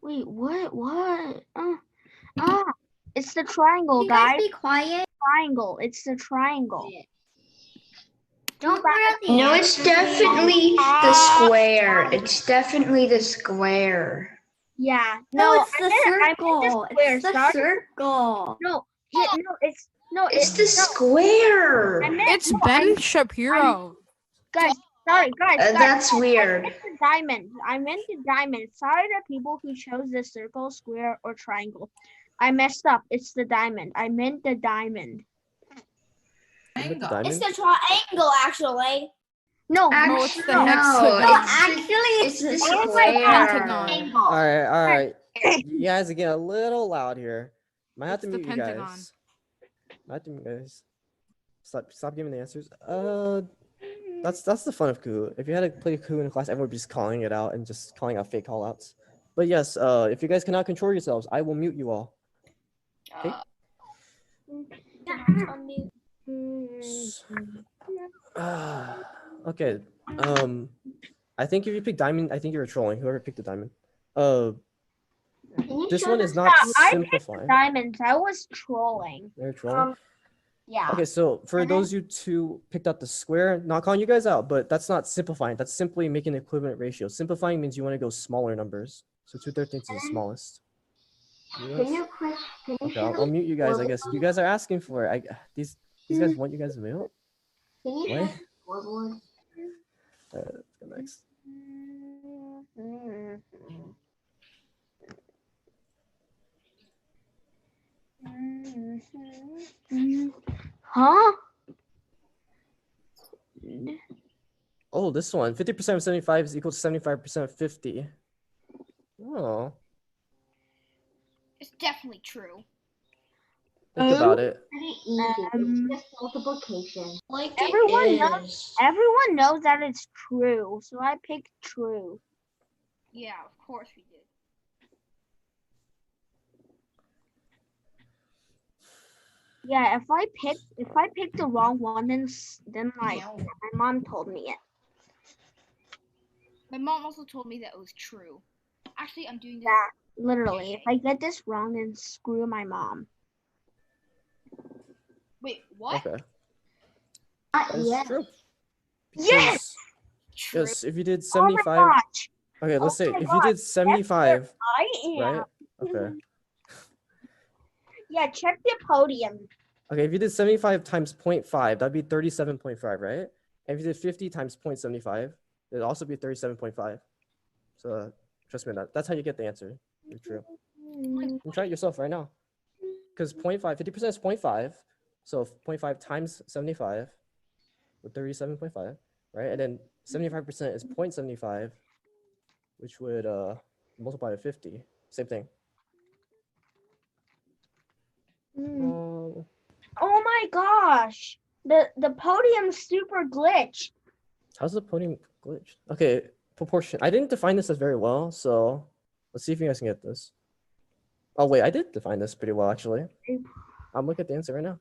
Wait, what? It's the triangle, You guys guys. be quiet. Triangle. It's the triangle. Don't put out the No, it's answer. definitely the square. It's definitely the square. Yeah. No, it's I the meant circle. square, It's the sorry. circle. No, it's the square. I meant, It's no, Ben Shapiro. guys. Sorry, guys. That's I weird. meant the diamond. I meant the diamond. Sorry to people who chose the circle, square, or triangle. I messed up. It's the diamond. I meant the diamond. Remember the It's diamond? the triangle, actually. No, No, it's the No, hexagon. Actually, It's the Oh my God. square. All right. You guys are getting a little loud here. Might have It's to the mute you pentagon. guys. Might have to mute you guys. Stop giving the answers. That's the fun of Kahoot. If you had to play Kahoot in class, everyone would be just calling it out and just calling out fake callouts. But yes, if you guys cannot control yourselves, I will mute you all. Okay. Okay. I think if you pick diamond, I think you were trolling. Whoever picked the diamond. This one is not I picked simplifying. diamonds. I was trolling. You're trolling. Yeah. Okay, so for those you two picked out the square, not calling you guys out, but that's not simplifying. That's simply making an equivalent ratio. Simplifying means you want to go smaller numbers. So 2/13 is the smallest. Yes? Okay, I'll mute you guys. I guess you guys are asking for it. These guys want you guys to mute. What? Let's go next. Huh? Oh, this one. 50% of 75 is equal to 75% of 50. Oh, It's definitely true. think about it. Pretty easy. It's just multiplication. Like Everyone it knows- is. Everyone knows that it's true, so I picked true. Yeah, of course we did. Yeah, if I picked the wrong one, then like my mom told me it. My mom also told me that it was true. Actually, I'm doing this. Yeah, literally. If I get this wrong, then screw my mom. Wait, what? Okay. Not That is yet. true. Yes! True. Yes, if you did Oh my 75. gosh! Okay, let's say my if you God, did 75, I am. right? Okay. Yeah, check the podium. Okay, if you did 75 times 0.5, that'd be 37.5, right? And if you did 50 times 0.75, it'd also be 37.5. So trust me, that's how you get the answer. You're true. And try it yourself right now. Because 0.5, 50% is 0.5. So 0.5 times 75 with 37.5, right? And then 75% is 0.75, which would multiply to 50. Same thing. Oh my gosh! The podium's super glitched. How's the podium glitched? Okay, proportion. I didn't define this as very well, so let's see if you guys can get this. Oh wait, I did define this pretty well actually. I'm looking at the answer right now.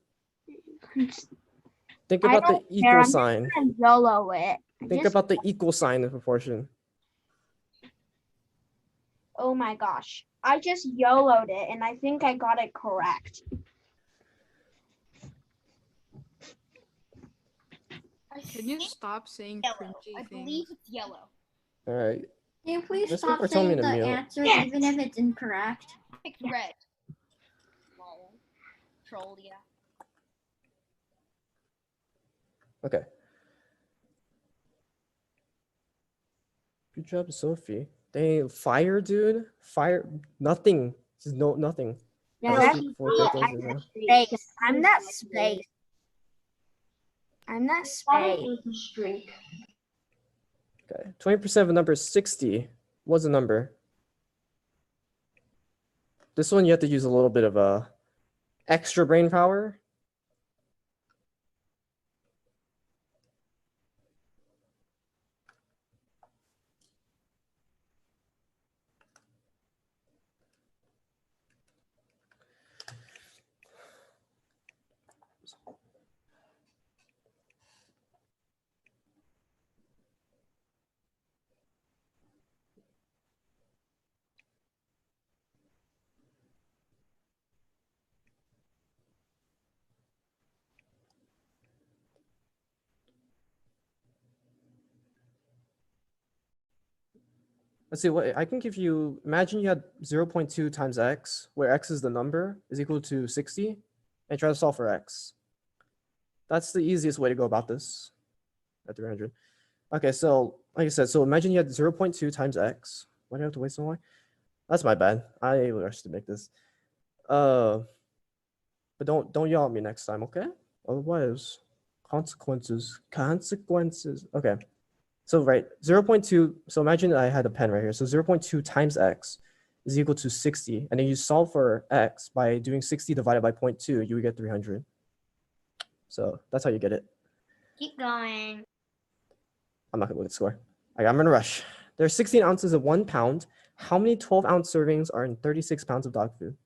Think I about the don't care, equal I'm just sign. gonna YOLO it. Think about the equal sign in proportion. Oh my gosh. I just YOLO'd it and I think I got it correct. Can you stop saying cringy I things? believe it's yellow. All right. Can you please Let's stop for telling me saying to the mute. answers Yes. even if it's incorrect? Pick red. Lol. Troll, yeah. Okay. Good job, Sophie. Dang, fire, dude. Fire. Nothing. Just nothing. Yeah, I that's speak for both those now. space. I'm that space. I'm that space. Streak. Okay. 20% of a number is 60. What's the number? This one you have to use a little bit of extra brain power. Let's see what I can give you. Imagine you had 0.2 times x, where x is the number, is equal to 60, and try to solve for x. That's the easiest way to go about this at 300. Okay, so like I said, so imagine you had 0.2 times x. Why do I have to wait so long? That's my bad. I rushed to make this. But don't yell at me next time, okay? Otherwise, consequences. Okay. So right, 0.2. So imagine I had a pen right here. So 0.2 times x is equal to 60. And then you solve for x by doing 60 divided by 0.2, you would get 300. So that's how you get it. Keep going. I'm not gonna look at the score. I'm in a rush. There's 16 ounces of 1 pound. How many 12-ounce servings are in 36 pounds of dog food?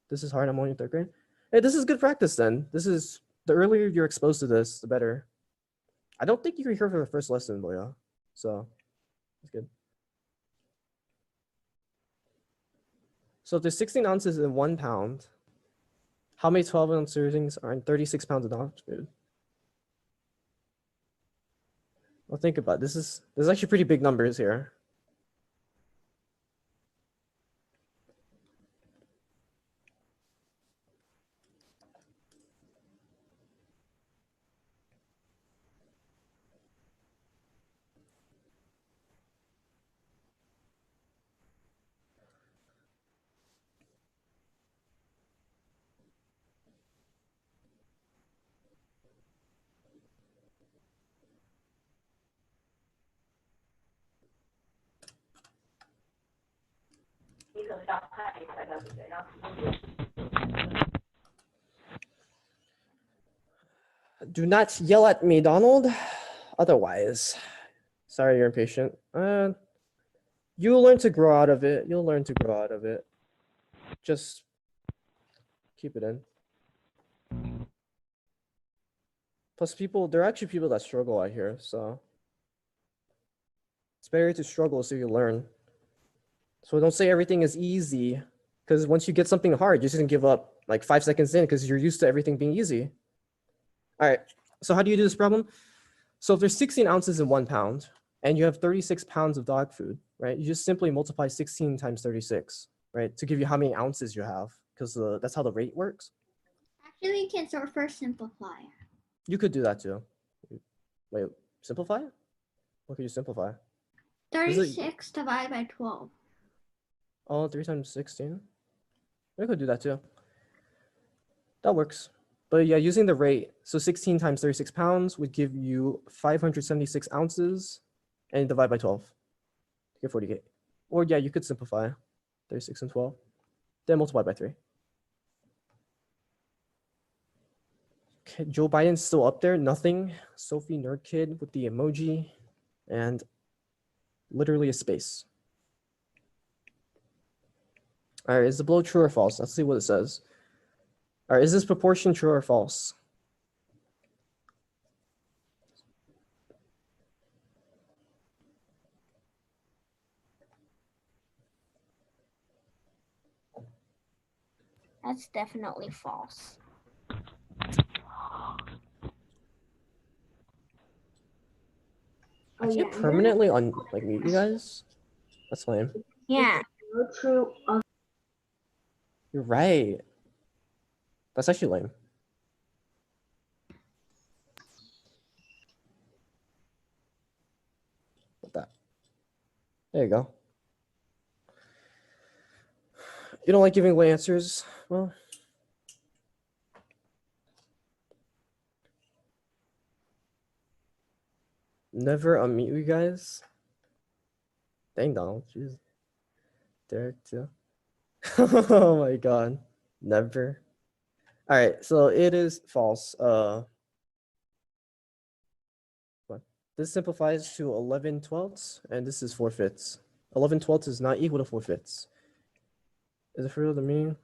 This is hard. I'm only in 3rd grade. Hey, this is good practice then. This is, the earlier you're exposed to this, the better. I don't think you were here for the first lesson, Boya. So it's good. So if there's 16 ounces in 1 pound, how many 12-ounce servings are in 36 pounds of dog food? Well, think about it. There's actually pretty big numbers here. Do not yell at me, Donald. Otherwise, sorry you're impatient. You'll learn to grow out of it. You'll learn to grow out of it. Just keep it in. Plus, there are actually people that struggle out here, so it's better to struggle so you learn. So don't say everything is easy, because once you get something hard, you're just gonna give up like 5 seconds in because you're used to everything being easy. All right, so how do you do this problem? So if there's 16 ounces in 1 pound and you have 36 pounds of dog food, right? You just simply multiply 16 times 36, right? To give you how many ounces you have, because that's how the rate works. Actually, you can sort first simplify. You could do that too. Wait, simplify it? What could you simplify? 36 divided by 12. Oh, 3 times 16. We could do that too. That works. But yeah, using the rate, so 16 times 36 pounds would give you 576 ounces and divide by 12 to get 48. Or yeah, you could simplify 36 and 12, then multiply by 3. Okay, Joe Biden's still up there, nothing. Sophie Nerd Kid with the emoji and literally a space. All right, is the below true or false? Let's see what it says. All right, is this proportion true or false? That's definitely false. I Oh, can't yeah. permanently mute you guys. That's lame. Yeah. No true. You're right. That's actually lame. Like that. There you go. You don't like giving away answers? Well, never unmute you guys. Dang, Donald. Jeez. Derek too. Oh my god. Never. All right, so it is false. What? This simplifies to 11/12, and this is 4/5. 11/12 is not equal to 4/5. Is it for real to me?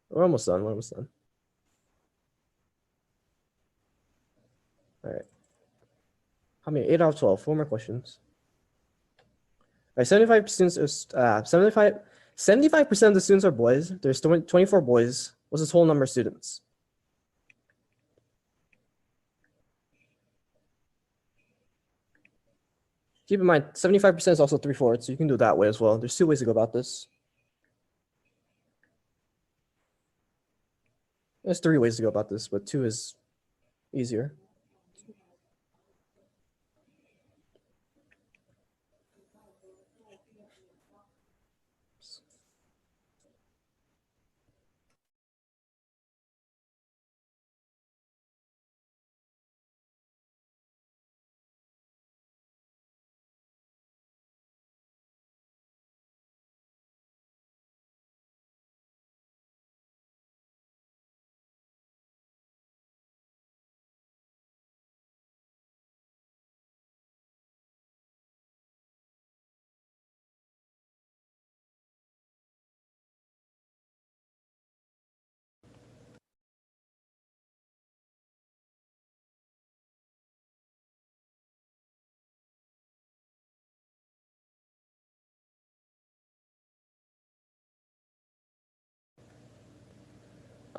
We're almost done. We're almost done. All right. How many? 8 out of 12. 4 more questions. All right, 75 students are 75% of the students are boys. There's 24 boys. What's the total number of students? Keep in mind, 75% is also 3/4, so you can do it that way as well. There's 2 ways to go about this. There's 3 ways to go about this, but 2 is easier.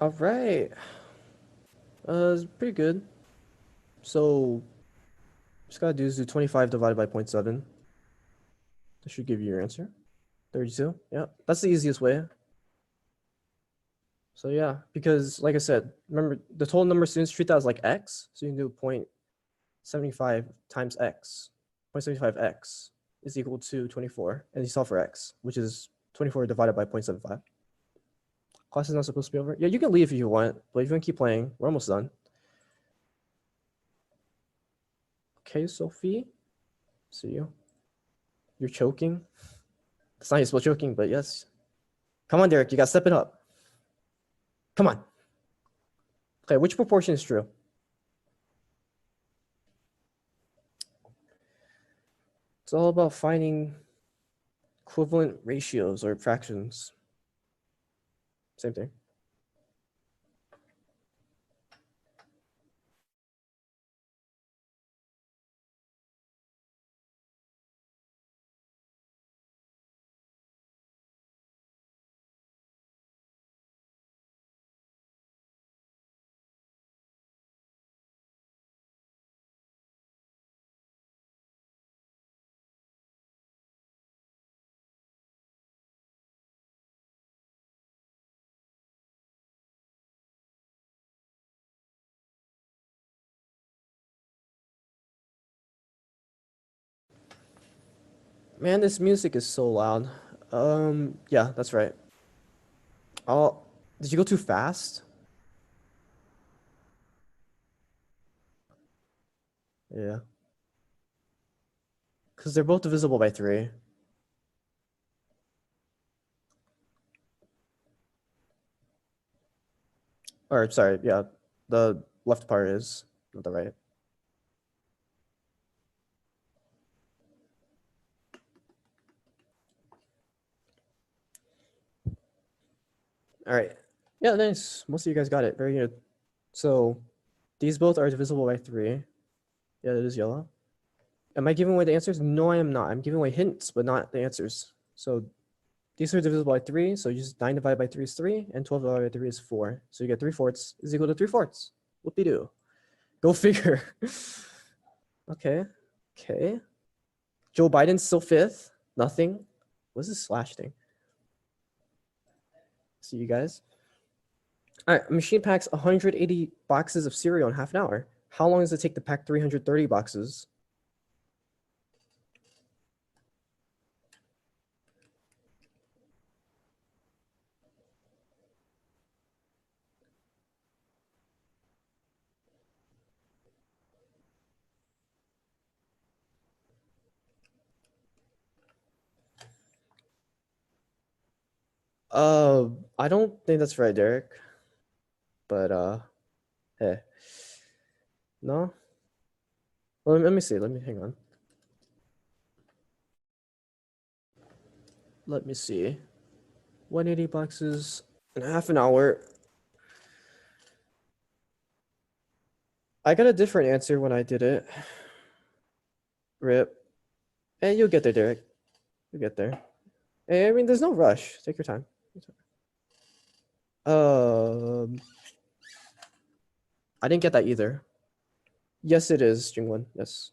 All right. It's pretty good. So just gotta do is do 25 divided by 0.7. That should give you your answer. 32. Yeah, that's the easiest way. So yeah, because like I said, remember the total number of students, treat that as like x. So you can do 0.75 times x. 0.75x is equal to 24, and you solve for x, which is 24 divided by 0.75. Class is not supposed to be over. Yeah, you can leave if you want, but if you want to keep playing, we're almost done. Okay, Sophie. See you. You're choking. It's not you're supposed choking, but yes. Come on, Derek, you gotta step it up. Come on. Okay, which proportion is true? It's all about finding equivalent ratios or fractions. Same thing. Man, this music is so loud. Yeah, that's right. Oh, did you go too fast? Yeah. Because they're both divisible by 3. Or, sorry, yeah, the left part is, not the right. All right. Yeah, nice. Most of you guys got it. Very good. So these both are divisible by 3. Yeah, it is yellow. Am I giving away the answers? No, I am not. I'm giving away hints, but not the answers. So These are divisible by 3, so just 9 divided by 3 is 3, and 12 divided by 3 is 4. So you get 3/4 is equal to 3/4. Whoopie-doo. Go figure. Okay. Okay. Joe Biden's still 5th. Nothing. What's this slash thing? See you guys. All right. A machine packs 180 boxes of cereal in half an hour. How long does it take to pack 330 boxes? I don't think that's right, Derek. But hey. No? Well, let me see. Let me hang on. Let me see. 180 boxes in half an hour. I got a different answer when I did it. Rip. Hey, you'll get there, Derek. You'll get there. Hey, I mean, there's no rush. Take your time. I didn't get that either. Yes, it is, Jingwon. Yes.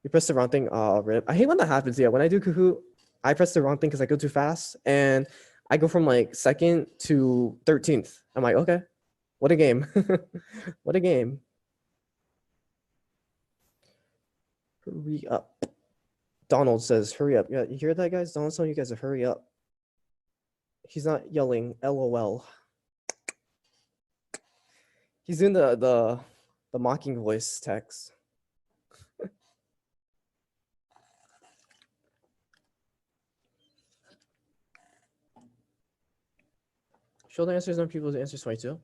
You pressed the wrong thing. Oh, rip. I hate when that happens. Yeah, when I do Kahoot, I press the wrong thing because I go too fast, and I go from like 2nd to 13th. I'm like, okay, what a game. What a game. Hurry up. Donald says, hurry up. Yeah, you hear that, guys? Donald's telling you guys to hurry up. He's not yelling, LOL. He's doing the mocking voice text. Show the answers on people's answers 22.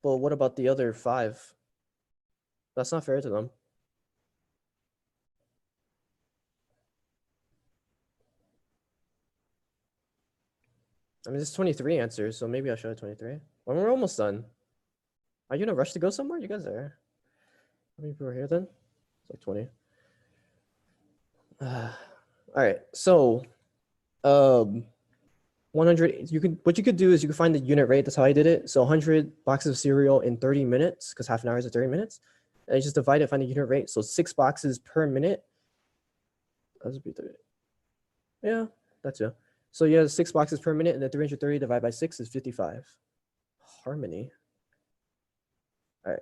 Well, what about the other 5? That's not fair to them. I mean, there's 23 answers, so maybe I'll show 23. When we're almost done. Are you in a rush to go somewhere? You guys are. How many people are here then? It's like 20. All right, so 100. What you could do is you could find the unit rate. That's how I did it. So 100 boxes of cereal in 30 minutes, because half an hour is 30 minutes. And you just divide it, find the unit rate. So 6 boxes per minute. That would be 30. Yeah, that's it. So you have 6 boxes per minute, and then 330 divided by 6 is 55. Harmony. All right.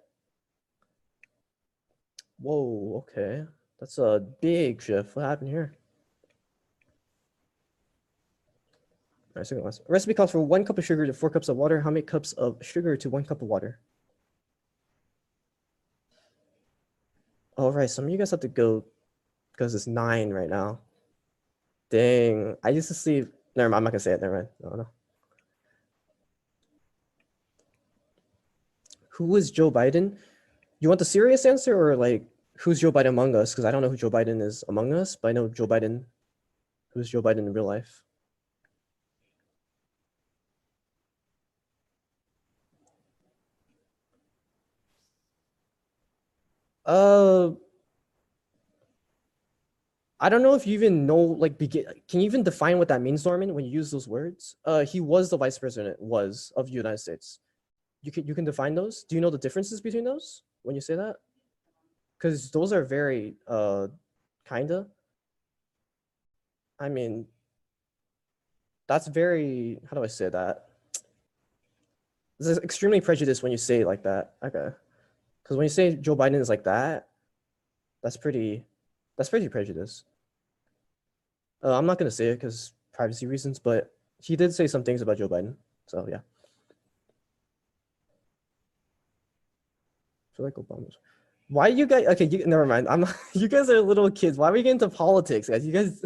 Whoa, okay. That's a big shift. What happened here? All right, second last. A recipe calls for 1 cup of sugar to 4 cups of water. How many cups of sugar to 1 cup of water? All right, some of you guys have to go because it's 9 right now. Dang, I used to sleep. Never mind, I'm not gonna say it. Never mind. No. Who is Joe Biden? You want the serious answer or like who's Joe Biden among us? Because I don't know who Joe Biden is among us, but I know Joe Biden. Who's Joe Biden in real life? I don't know if you even know, like, can you even define what that means, Norman, when you use those words? He was the vice president, of the United States. You can define those? Do you know the differences between those when you say that? Because those are very, kinda. I mean, that's very, how do I say that? This is extremely prejudiced when you say it like that. Okay. Because when you say Joe Biden is like that, that's pretty prejudiced. I'm not gonna say it because privacy reasons, but he did say some things about Joe Biden. So yeah. I feel like Obama's. Why you guys? Okay, never mind. I'm not, you guys are little kids. Why are we getting into politics, guys? You guys.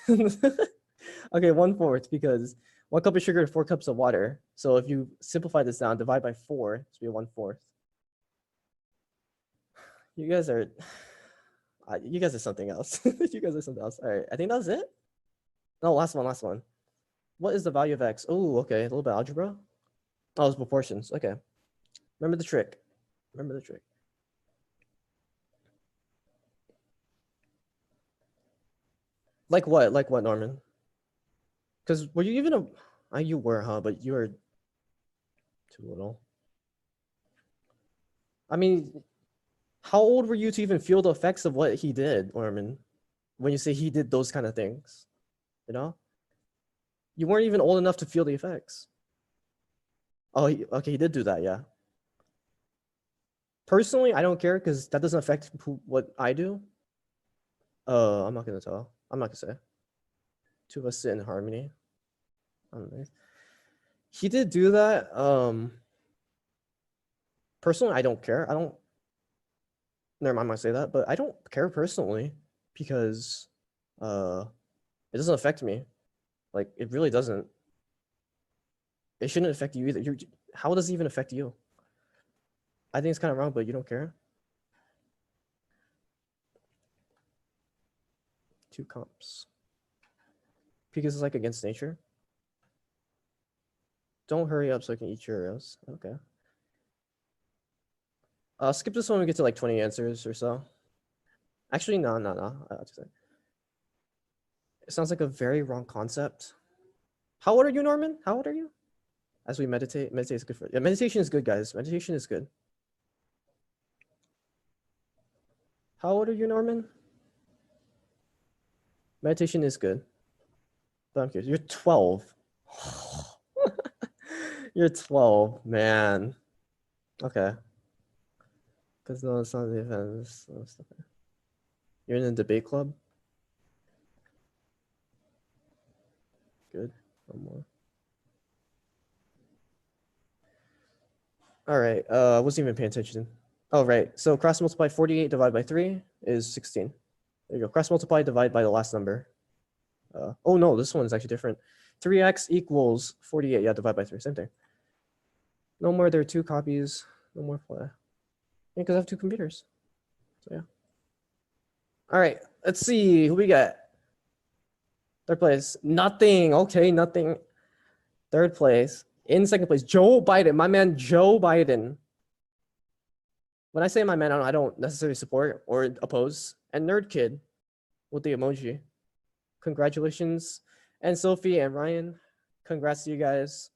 Okay, 1/4 because 1 cup of sugar to 4 cups of water. So if you simplify this down, divide by 4, it's be 1/4. You guys are. You guys are something else. You guys are something else. All right, I think that was it. No, last one. What is the value of x? Oh, okay, a little bit of algebra. Oh, it's proportions. Okay. Remember the trick. Like what? Like what, Norman? Because were you even a? You were, huh? But you were too little. I mean, how old were you to even feel the effects of what he did, Norman? When you say he did those kind of things, you know, you weren't even old enough to feel the effects. Oh, okay, he did do that, yeah. Personally, I don't care because that doesn't affect what I do. I'm not gonna tell. I'm not gonna say. Two of us sit in harmony. He did do that. Personally, I don't care. I don't. Never mind, I might say that, but I don't care personally because it doesn't affect me. Like it really doesn't. It shouldn't affect you either. How does it even affect you? I think it's kind of wrong, but you don't care. Two comps. Because it's like against nature. Don't hurry up so I can eat Cheerios. Okay. Skip this one when we get to like 20 answers or so. Actually, no. I'll just say. It sounds like a very wrong concept. How old are you, Norman? How old are you? As we meditate is good for. Yeah, meditation is good, guys. Meditation is good. How old are you, Norman? Meditation is good. But I'm curious. You're 12. You're 12, man. Okay. Because no, it's not the events. You're in a debate club? Good. One more. All right. I wasn't even paying attention. Oh, right. So cross multiply 48 divided by 3 is 16. There you go. Cross multiply divide by the last number. Oh, no, this one is actually different. 3x equals 48. Yeah, divide by 3. Same thing. No more. There are 2 copies. No more play. Yeah, because I have 2 computers. So, yeah. All right. Let's see. Who we got? Third place. Nothing. Okay, nothing. Third place. In second place, Joe Biden. My man, Joe Biden. When I say my man, I don't necessarily support or oppose. And Nerd Kid with the emoji. Congratulations. And Sophie and Ryan, congrats to you guys.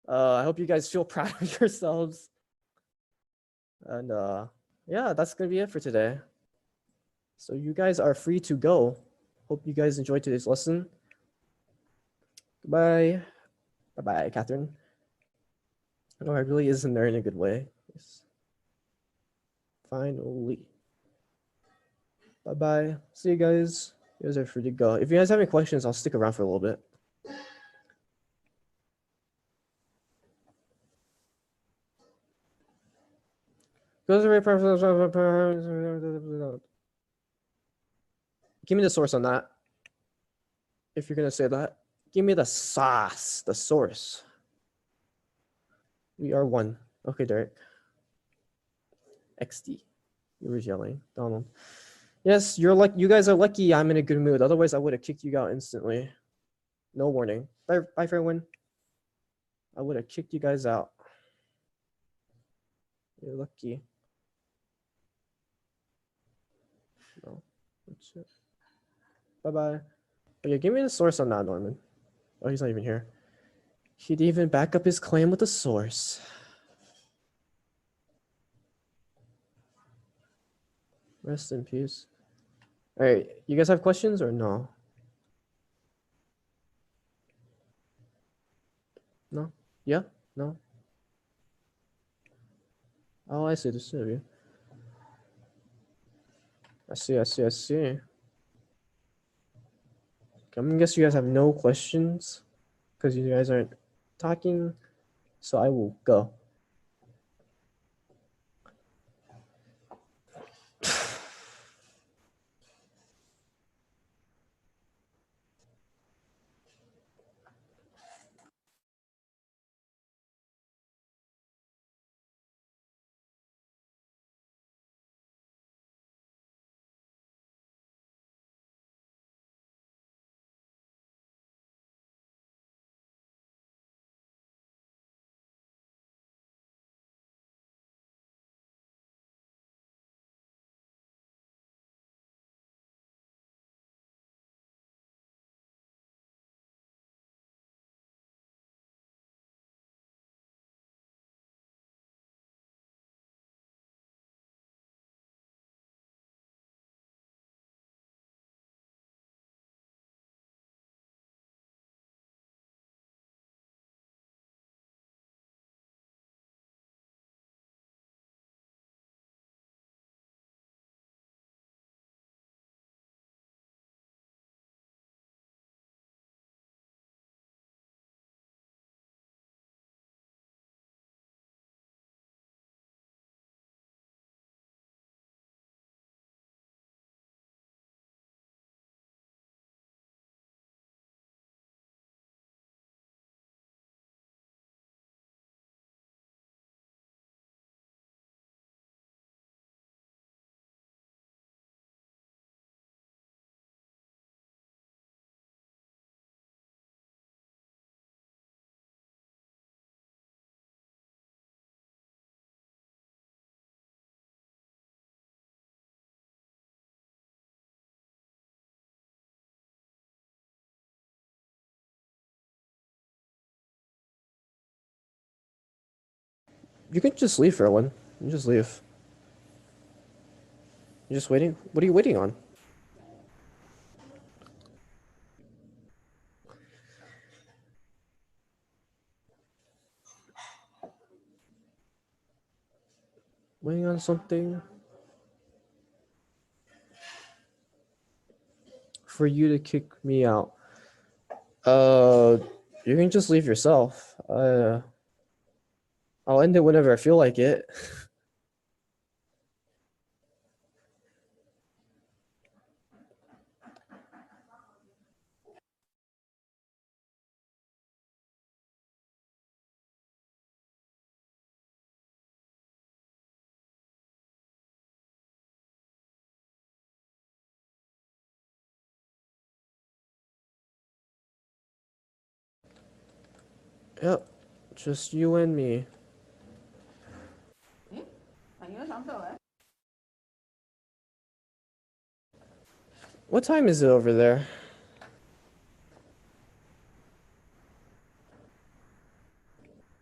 I hope you guys feel proud of yourselves. And yeah, that's gonna be it for today. So you guys are free to go. Hope you guys enjoyed today's lesson. Goodbye. Bye-bye, Catherine. No, I really isn't there in a good way. Yes. Finally. Bye-bye. See you guys. You guys are free to go. If you guys have any questions, I'll stick around for a little bit. Give me the source on that. If you're gonna say that, give me the sauce, the source. We are one. Okay, Derek. XD. You were yelling, Donald. Yes, you're like you guys are lucky I'm in a good mood. Otherwise, I would have kicked you out instantly. No warning. Bye, bye, Fairwin. I would have kicked you guys out. You're lucky. No. That's it. Bye-bye. Oh, yeah, give me the source on that, Norman. Oh, he's not even here. He'd even back up his claim with the source. Rest in peace. All right, you guys have questions or no? No? Yeah? No? Oh, I see. There's 2 of you. I see. Okay, I'm gonna guess you guys have no questions because you guys aren't talking. So I will go. You can just leave for one. You just leave. You're just waiting. What are you waiting on? Waiting on something? For you to kick me out. You can just leave yourself. I'll end it whenever I feel like it. Yep, just you and me. What time is it over there?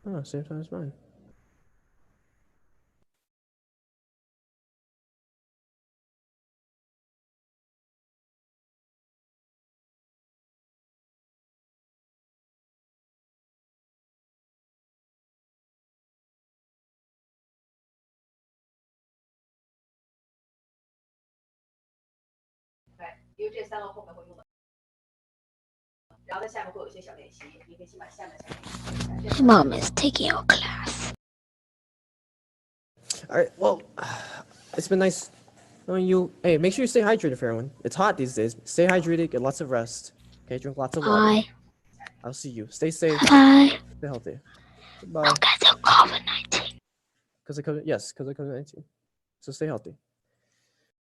Oh, same time as mine. Mom is taking your class. All right, well, it's been nice knowing you. Hey, make sure you stay hydrated for everyone. It's hot these days. Stay hydrated, get lots of rest. Okay, drink lots of water. Bye. I'll see you. Stay safe. Bye. Stay healthy. Goodbye. Don't get the COVID-19. Because of COVID, yes, because of COVID-19. So stay healthy.